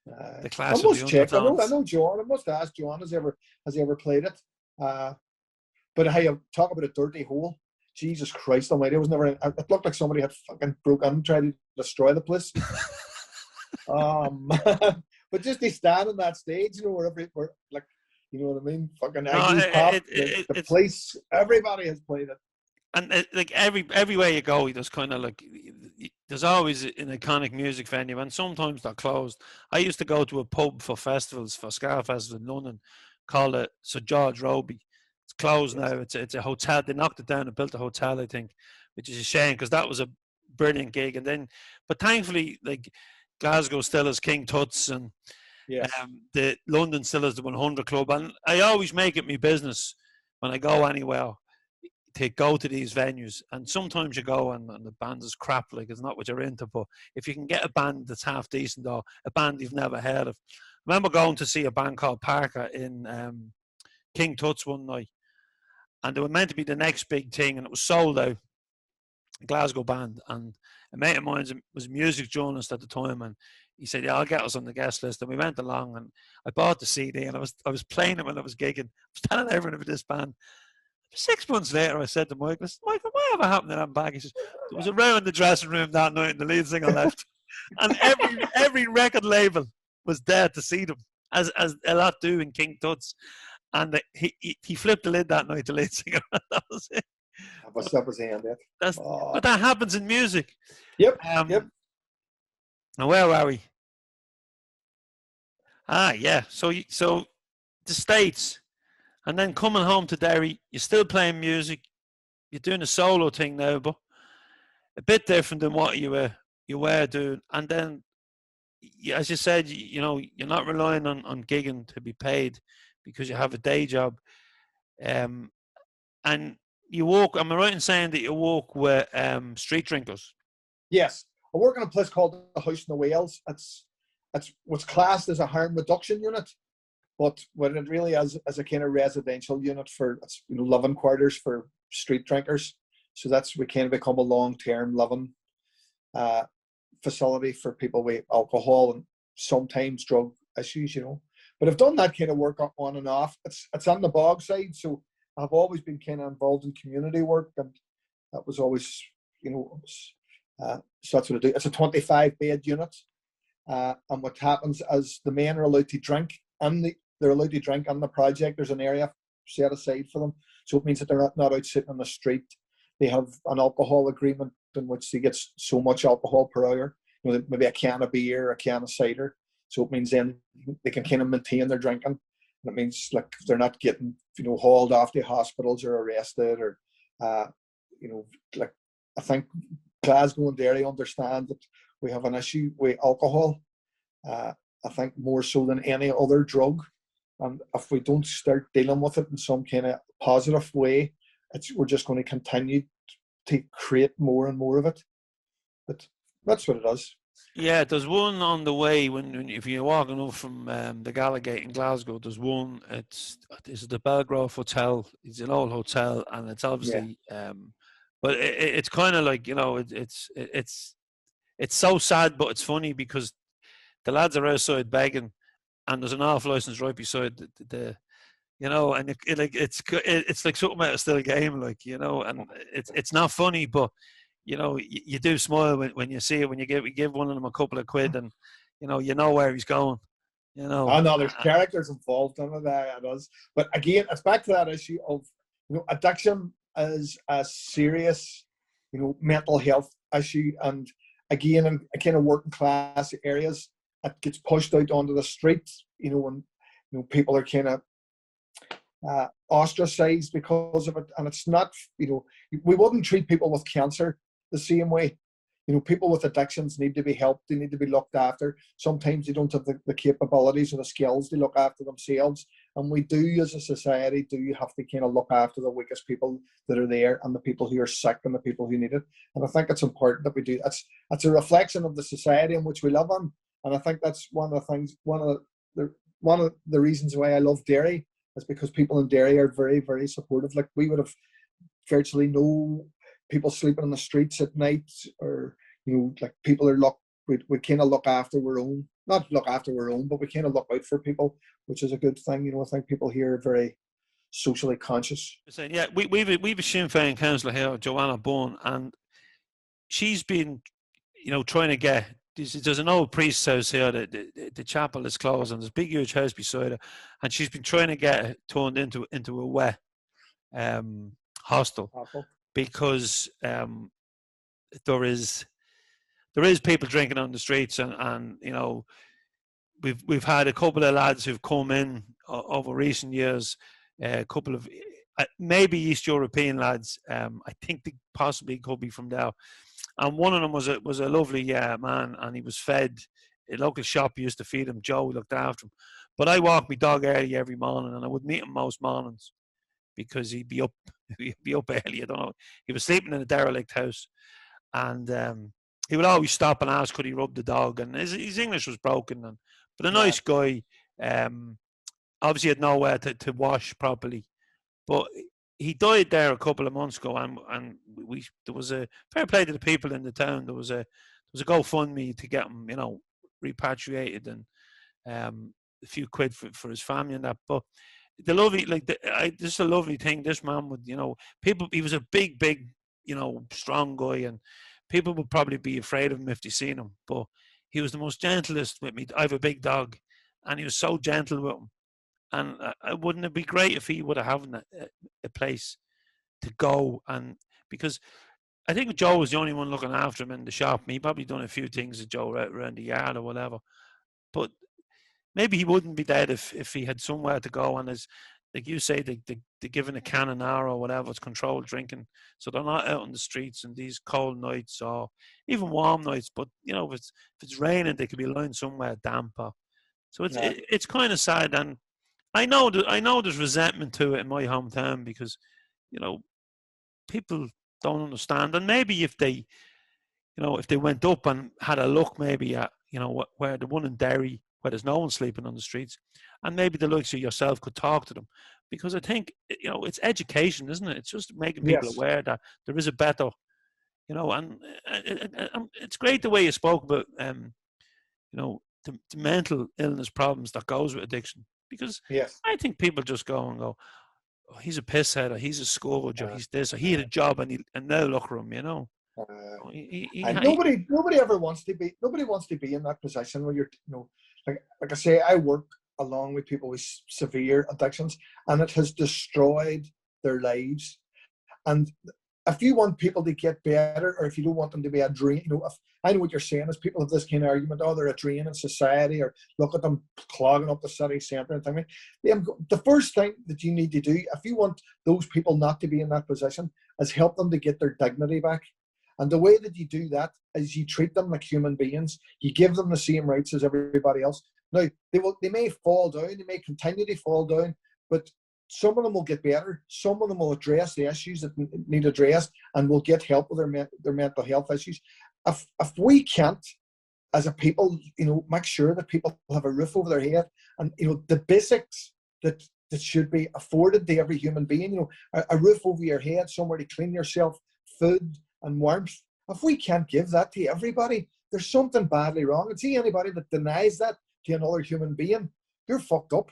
The Clash I must check. I Undertones. know John. I must ask John has he ever played it. But hey, talk about a dirty hole. Jesus Christ Almighty! It was never. It looked like somebody had fucking broke in and tried to destroy the place. But just to stand on that stage, you know, where like, you know what I mean? Fucking the place. Everybody has played it. And like everywhere you go, there's kind of like there's always an iconic music venue, and sometimes they're closed. I used to go to a pub for festivals, for Ska Festival in London, called it Sir George Roby. It's closed now. It's a hotel. They knocked it down and built a hotel, I think, which is a shame because that was a brilliant gig. And then, but thankfully, like Glasgow still has King Tut's, and the London still has the 100 Club. And I always make it my business when I go anywhere to go to these venues, and sometimes you go and the band is crap, like it's not what you're into, but if you can get a band that's half decent or a band you've never heard of. I remember going to see a band called Parker in King Tut's one night, and they were meant to be the next big thing, and it was sold out, a Glasgow band, and a mate of mine was a music journalist at the time, and he said, "Yeah, I'll get us on the guest list," and we went along, and I bought the CD, and I was playing it when I was gigging. I was telling everyone about this band. 6 months later, I said to Michael, "Michael, whatever happened to that bag?" He says, "There was a row in the dressing room that night and the lead singer left." And every record label was there to see them, as a lot do in King Tut's. And he flipped the lid that night, the lead singer. That was it. That was the end of it. That's but that happens in music. Yep. Now where are we? Yeah. So the States, and then coming home to Derry, you're still playing music. You're doing a solo thing now, but a bit different than what you were doing. And then, as you said, you're not relying on gigging to be paid because you have a day job. And you walk. Am I right in saying that you walk with street drinkers? Yes, I work in a place called the House in the Wales. It's what's classed as a harm reduction unit, but when it really is as a kind of residential unit for living quarters for street drinkers. So we kind of become a long-term living facility for people with alcohol and sometimes drug issues, But I've done that kind of work on and off. It's on the Bogside, so I've always been kind of involved in community work, and that was always, so that's what I do. It's a 25-bed unit, and what happens is the men are allowed to drink, and they're allowed to drink on the project. There's an area set aside for them, so it means that they're not out sitting on the street. They have an alcohol agreement in which they get so much alcohol per hour, maybe a can of beer, a can of cider. So it means then they can kind of maintain their drinking. And it means like they're not getting, hauled off to hospitals or arrested or, like I think Glasgow and Derry understand that we have an issue with alcohol. I think more so than any other drug. And if we don't start dealing with it in some kind of positive way, we're just going to continue to create more and more of it. But that's what it is. Yeah, there's one on the way if you're walking up from the Gallagate in Glasgow. There's one. It's the Belgrove Hotel. It's an old hotel, and it's obviously. Yeah. But it's kind of like it's so sad, but it's funny because the lads are outside begging, and there's an off license right beside the and it's like something out of still game, and it's not funny, but you do smile when you see it, when you give one of them a couple of quid, and you know where he's going. I know there's characters involved in it. It is, but again, it's back to that issue of addiction is a serious mental health issue, and again, in kind of working class areas, it gets pushed out onto the street. When people are kind of ostracized because of it, and it's not. We wouldn't treat people with cancer the same way. People with addictions need to be helped. They need to be looked after. Sometimes they don't have the capabilities or the skills to look after themselves. And we do, as a society, have to kind of look after the weakest people that are there and the people who are sick and the people who need it. And I think it's important that we do. It's a reflection of the society in which we live in. And I think that's one of the things, one of the reasons why I love Derry is because people in Derry are very, very supportive. Like we would have virtually no people sleeping on the streets at night, or like people are we kind of look after our own, not look after our own, but we kind of look out for people, which is a good thing. I think people here are very socially conscious. Yeah, we've a Sinn Féin councillor here, Joanna Bourne, and she's been, trying to get. There's an old priest's house here. The chapel is closed, and there's a big, huge house beside her, and she's been trying to get it turned into a wet hostel. Because there is people drinking on the streets, and we've had a couple of lads who've come in over recent years, a couple of maybe East European lads. I think they possibly could be from there, and one of them was a lovely man, and he was fed. A local shop used to feed him. Joe looked after him, but I walked my dog early every morning, and I would meet him most mornings because he'd be up early. I don't know. He was sleeping in a derelict house, and he would always stop and ask could he rub the dog, and his English was broken, but a nice guy. Obviously had nowhere to wash properly, but he died there a couple of months ago, and there was a fair play to the people in the town. There was a GoFundMe to get him repatriated, and a few quid for his family and that, but this is a lovely thing. This man would, people. He was a big, strong guy, and people would probably be afraid of him if they seen him. But he was the most gentlest with me. I have a big dog, and he was so gentle with him. And wouldn't it be great if he would have had a place to go, and because I think Joe was the only one looking after him in the shop. He probably done a few things with Joe around the yard or whatever, but maybe he wouldn't be dead if he had somewhere to go. And as like you say, they're given a can an hour or whatever, it's controlled drinking, so they're not out on the streets in these cold nights or even warm nights. But if it's raining, they could be lying somewhere damper. So it's kind of sad, and I know there's resentment to it in my hometown because people don't understand, and maybe if they went up and had a look maybe at where the one in Derry where there's no one sleeping on the streets, and maybe the likes of yourself could talk to them, because I think it's education, isn't it? It's just making people aware that there is a better, and it's great the way you spoke about the mental illness problems that goes with addiction, because I think people just go, oh, he's a pisshead, or he's a scourge, or he's this, or he had a job and now look at him, and nobody ever wants to be. Nobody wants to be in that position where you're, like I say, I work along with people with severe addictions, and it has destroyed their lives. And if you want people to get better, or if you don't want them to be a drain, I know what you're saying is people have this kind of argument, oh, they're a drain in society, or look at them clogging up the city centre and things. The first thing that you need to do, if you want those people not to be in that position, is help them to get their dignity back. And the way that you do that is you treat them like human beings. You give them the same rights as everybody else. Now, they may fall down, they may continue to fall down, but some of them will get better. Some of them will address the issues that need addressed and will get help with their mental health issues. If we can't, as a people, make sure that people have a roof over their head and, the basics that should be afforded to every human being, a roof over your head, somewhere to clean yourself, food and warmth. If we can't give that to everybody, there's something badly wrong. And see, anybody that denies that to another human being, you're fucked up.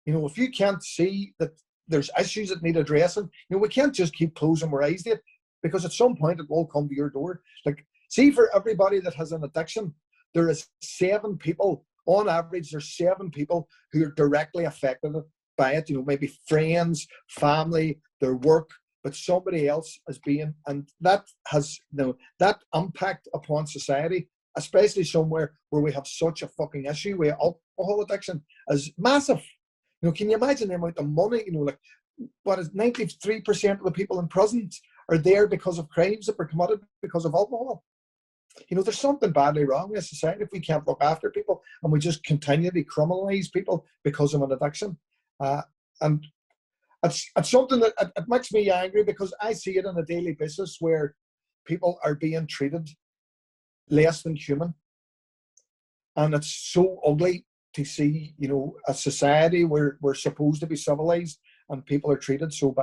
If you can't see that there's issues that need addressing, we can't just keep closing our eyes to it, because at some point it will come to your door. Like, see, for everybody that has an addiction, there is 7 people, on average, there's 7 people who are directly affected by it, maybe friends, family, their work, but somebody else is being, and that has, that impact upon society, especially somewhere where we have such a fucking issue with alcohol addiction, is massive. Can you imagine the amount of money, like, what is 93% of the people in prison are there because of crimes that were committed because of alcohol? There's something badly wrong with society if we can't look after people and we just continually criminalize people because of an addiction. And it's something that it makes me angry, because I see it on a daily basis where people are being treated less than human. And it's so ugly to see, a society where we're supposed to be civilized and people are treated so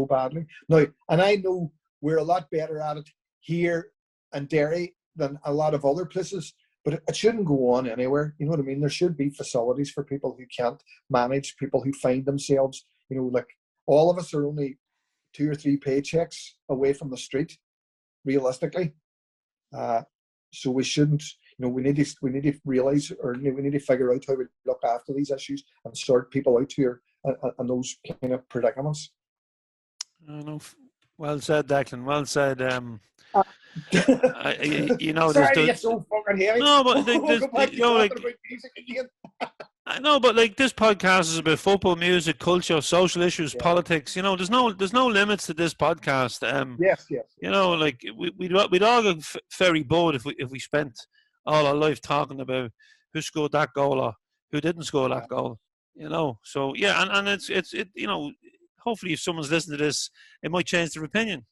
badly. Now, and I know we're a lot better at it here in Derry than a lot of other places, but it shouldn't go on anywhere. You know what I mean? There should be facilities for people who can't manage, people who find themselves, like, all of us are only 2 or 3 paychecks away from the street, realistically. So we shouldn't, we need to realize, or we need to figure out how we look after these issues and sort people out here and those kind of predicaments. I know. Well said, Declan. Well said. Sorry to get so fucking heavy. No, but I know, but like, this podcast is about football, music, culture, social issues, politics. There's no limits to this podcast. Yes. Like, we'd all get very bored if we spent all our life talking about who scored that goal or who didn't score that goal. So and it's hopefully if someone's listening to this, it might change their opinion.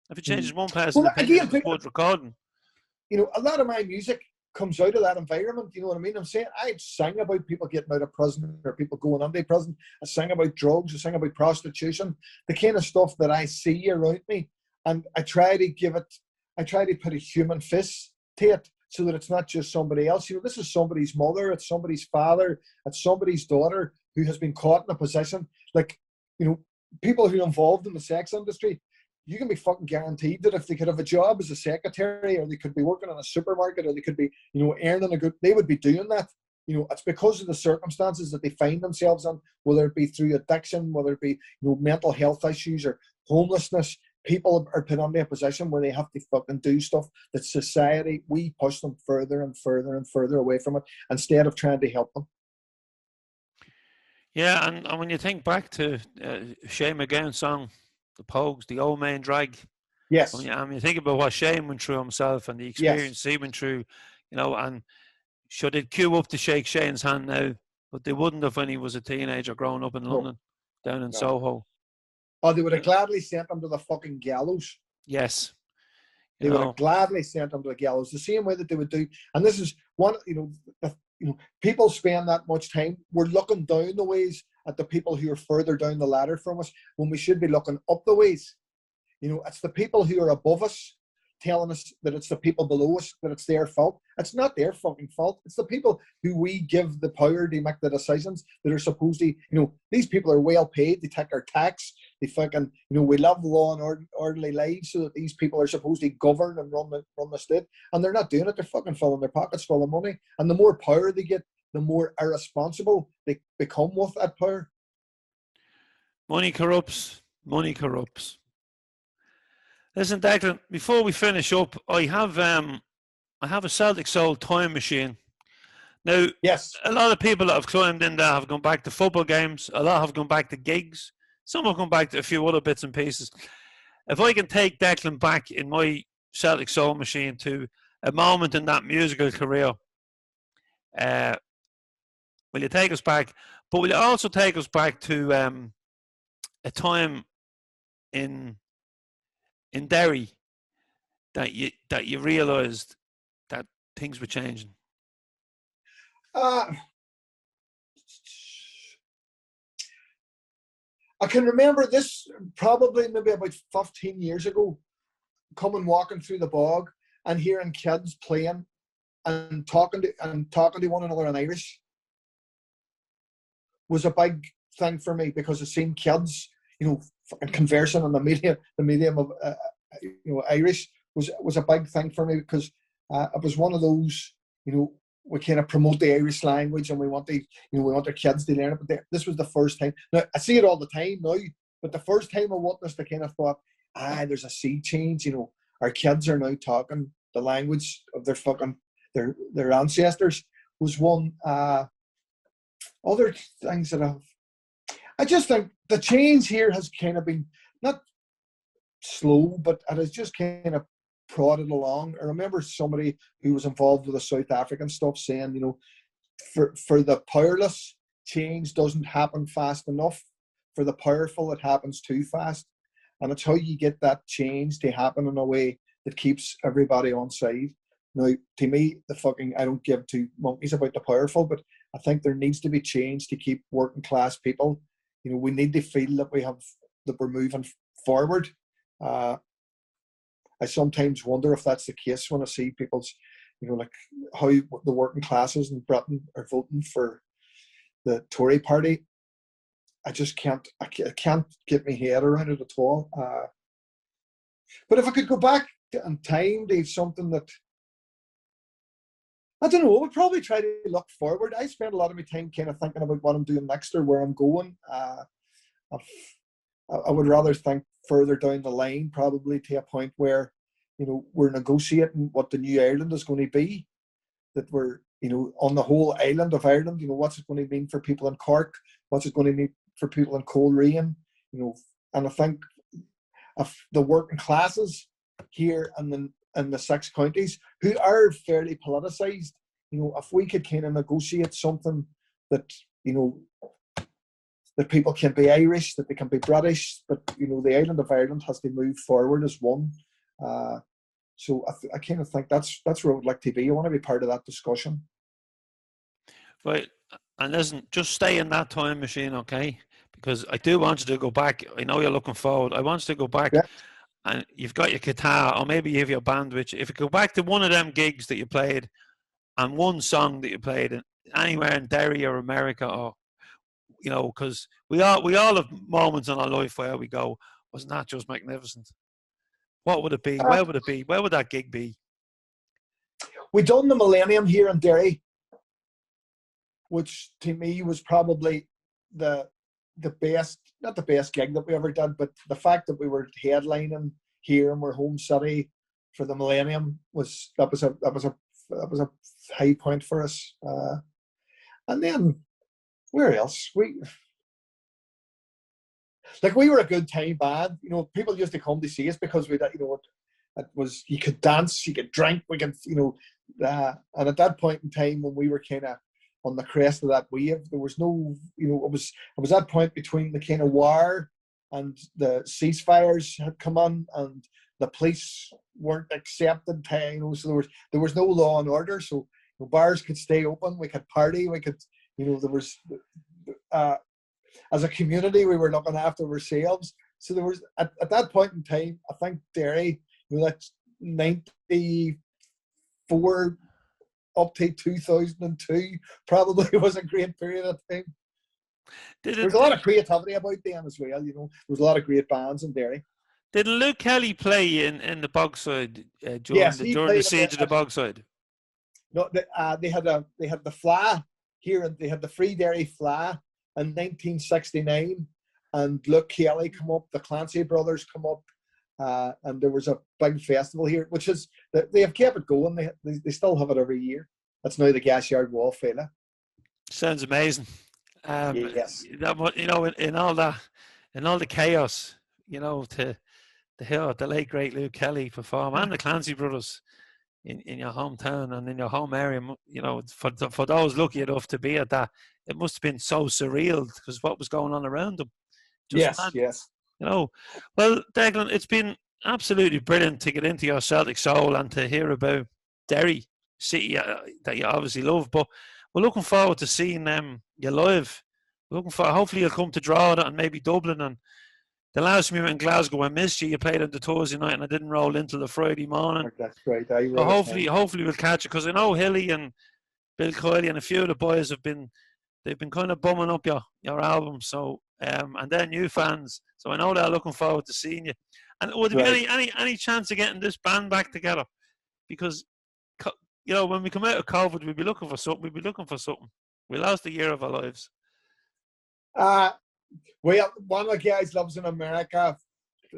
If it changes one person's opinion, it's worth recording. A lot of my music comes out of that environment. You know what I mean? I'm saying I sing about people getting out of prison or people going into prison. I sing about drugs. I sing about prostitution, the kind of stuff that I see around me. And I try to put a human face to it so that it's not just somebody else. This is somebody's mother, it's somebody's father, it's somebody's daughter who has been caught in a position. Like, people who are involved in the sex industry, you can be fucking guaranteed that if they could have a job as a secretary, or they could be working in a supermarket, or they could be, earning a good, they would be doing that. It's because of the circumstances that they find themselves in, whether it be through addiction, whether it be, mental health issues, or homelessness. People are put into a position where they have to fucking do stuff that society, we push them further and further and further away from it instead of trying to help them. Yeah, and when you think back to Shane McGowan's song, The Pogues, The Old Man Drag, Yes. when you think about what Shane went through himself and the experience he went through, and sure, they'd queue up to shake Shane's hand now, but they wouldn't have when he was a teenager growing up in London, down in Soho. Oh, they would have gladly sent him to the fucking gallows. Yes. They would have gladly sent him to the gallows, the same way that they would do. And this is one, people spend that much time. We're looking down the ways at the people who are further down the ladder from us when we should be looking up the ways. It's the people who are above us telling us that it's the people below us, that it's their fault. It's not their fucking fault. It's the people who we give the power to make the decisions that are supposed to, these people are well paid. They take our tax. They fucking, we live law and orderly lives so that these people are supposed to govern and run the state. And they're not doing it. They're fucking filling their pockets full of money. And the more power they get, the more irresponsible they become with that power. Money corrupts. Money corrupts. Listen, Declan, before we finish up, I have a Celtic Soul time machine. Now, yes, a lot of people that have climbed in there have gone back to football games. A lot have gone back to gigs. Some have gone back to a few other bits and pieces. If I can take Declan back in my Celtic Soul machine to a moment in that musical career, will you take us back? But will you also take us back to a time in Derry that you realised that things were changing? I can remember this probably maybe about 15 years ago, walking through the bog and hearing kids playing and talking to one another in Irish was a big thing for me, because it seemed kids, conversing on the medium of Irish was a big thing for me, because it was one of those, we kind of promote the Irish language and we want our kids to learn it. But this was the first time. Now I see it all the time now, but the first time I witnessed, I kind of thought, there's a sea change. Our kids are now talking the language of their ancestors. Was one. Other things that I just think the change here has kind of been not slow, but it has just kind of prodded along. I remember somebody who was involved with the South African stuff saying, for the powerless, change doesn't happen fast enough. For the powerful, it happens too fast. And it's how you get that change to happen in a way that keeps everybody on side. Now, to me, I don't give two monkeys about the powerful, but I think there needs to be change to keep working class people. We need to feel that we're moving forward. I sometimes wonder if that's the case when I see people's, like how the working classes in Britain are voting for the Tory party. I just can't get my head around it at all. But if I could go back in time to something that, I don't know, I would probably try to look forward. I spend a lot of my time kind of thinking about what I'm doing next or where I'm going. I would rather think further down the line, probably to a point where, we're negotiating what the new Ireland is going to be, that we're, on the whole island of Ireland, what's it going to mean for people in Cork, what's it going to mean for people in Coleraine, and I think of the working classes here in the 6 counties who are fairly politicised, if we could kind of negotiate something that, that people can be Irish, that they can be British, but the island of Ireland has to move forward as one. So I kind of think that's where I would like to be. I want to be part of that discussion. Right, and listen, just stay in that time machine, okay? Because I do want you to go back. I know you're looking forward. I want you to go back, and you've got your guitar, or maybe you have your band with you. If you go back to one of them gigs that you played, and one song that you played anywhere in Derry or America, or because we all have moments in our life where we go, wasn't that just magnificent? What would it be? Where would it be? Where would that gig be? We done the Millennium here in Derry, which to me was probably the the best, not the best gig that we ever did, but the fact that we were headlining here and we're home city for the Millennium was a high point for us. And then where else? We were a good time band. You know, people used to come to see us because we, you know, it was, you could dance, you could drink, we could, you know, and at that point in time when we were kind of on the crest of that wave, there was no, you know, it was that point between the kind of war and the ceasefires had come on and the police weren't accepted, you know, so there was no law and order, so the bars could stay open, we could party, we could, you know, there was, as a community, we were looking after ourselves. So there was, at that point in time, I think Derry, you know, that's 94 up to 2002, probably was a great period of time. There's a lot of creativity about them as well, you know. There was a lot of great bands in Derry. Did Luke Kelly play in the Bogside during the siege of the Bogside? No, they had the Fla here, and they had the Free Derry Fla in 1969, and Luke Kelly come up, the Clancy brothers come up, and there was a big festival here, which is, they have kept it going. They still have it every year. That's now the Gas Yard Wall Fella. Sounds amazing. Yes. That, you know, in all the chaos, you know, to hear the late great Luke Kelly perform and the Clancy brothers in your hometown and in your home area, you know, for those lucky enough to be at that, it must have been so surreal because what was going on around them. Yes. You know, well, Declan, it's been absolutely brilliant to get into your Celtic soul and to hear about Derry City that you obviously love. But we're looking forward to seeing you live. We're looking for, hopefully you'll come to Drogheda and maybe Dublin. And the last time you were in Glasgow, I missed you. You played on the Thursday night and I didn't roll into the Friday morning. That's great. So hopefully we'll catch it, because I know Hilly and Bill Kiley and a few of the boys they've been kind of bumming up your album. So and then new fans. So I know they're looking forward to seeing you. And would there be any chance of getting this band back together? Because, you know, when we come out of COVID, we'll be looking for something. We lost a year of our lives. Well, one of the guys lives in America.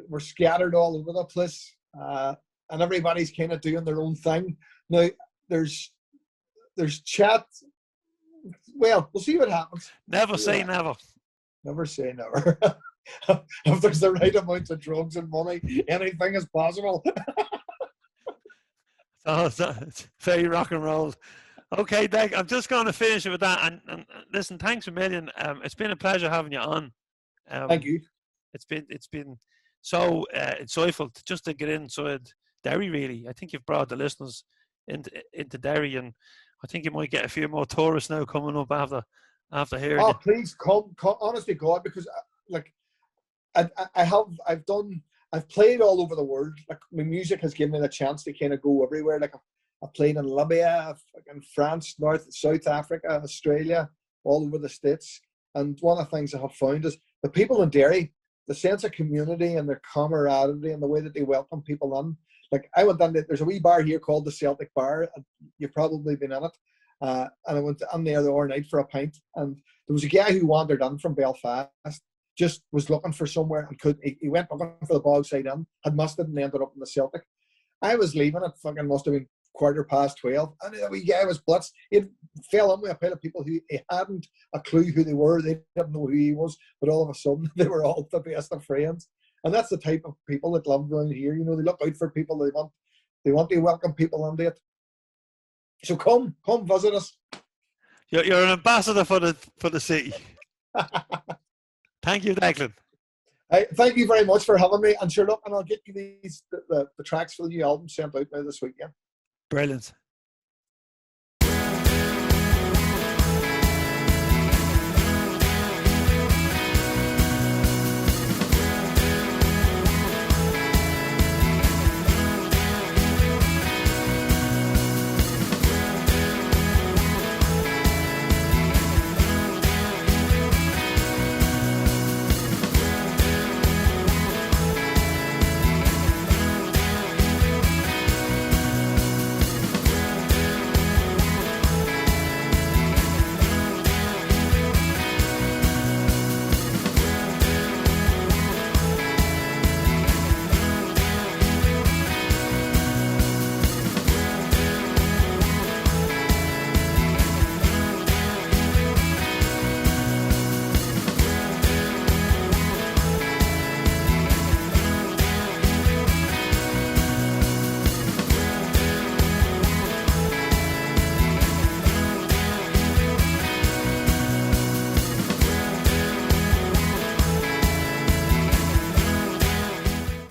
We're scattered all over the place, and everybody's kind of doing their own thing. Now, there's chat. Well, we'll see what happens. Never say never. Never say never. If there's the right amount of drugs and money, anything is possible. So it's very rock and roll. Okay, Deg, I'm just going to finish with that. And listen, thanks a million. It's been a pleasure having you on. Thank you. It's been so insightful just to get inside Derry. Really, I think you've brought the listeners into Derry, and I think you might get a few more tourists now coming up after hearing. Oh, please come! Honestly, God, because like I've played all over the world. Like, my music has given me the chance to kind of go everywhere. Like, I've played in Libya, in France, South Africa, Australia, all over the States. And one of the things I have found is the people in Derry, the sense of community and their camaraderie and the way that they welcome people in. Like, I went down there's a wee bar here called the Celtic Bar. You've probably been in it. And I went in there the other night for a pint. And there was a guy who wandered in from Belfast, just was looking for somewhere and he went looking for the Bogside Inn, had missed it and ended up in the Celtic. I was leaving it, fucking must have been 12:15, and the wee guy was blitzed. He fell in with a pile of people who he hadn't a clue who they were. They didn't know who he was, but all of a sudden they were all the best of friends. And that's the type of people that love around here. You know, they look out for people. They want to welcome people into it. So come visit us. You're an ambassador for the city. Thank you, Declan. Thank you very much for having me. And sure, look, and I'll get you the tracks for the new album sent out now this weekend. Brilliant.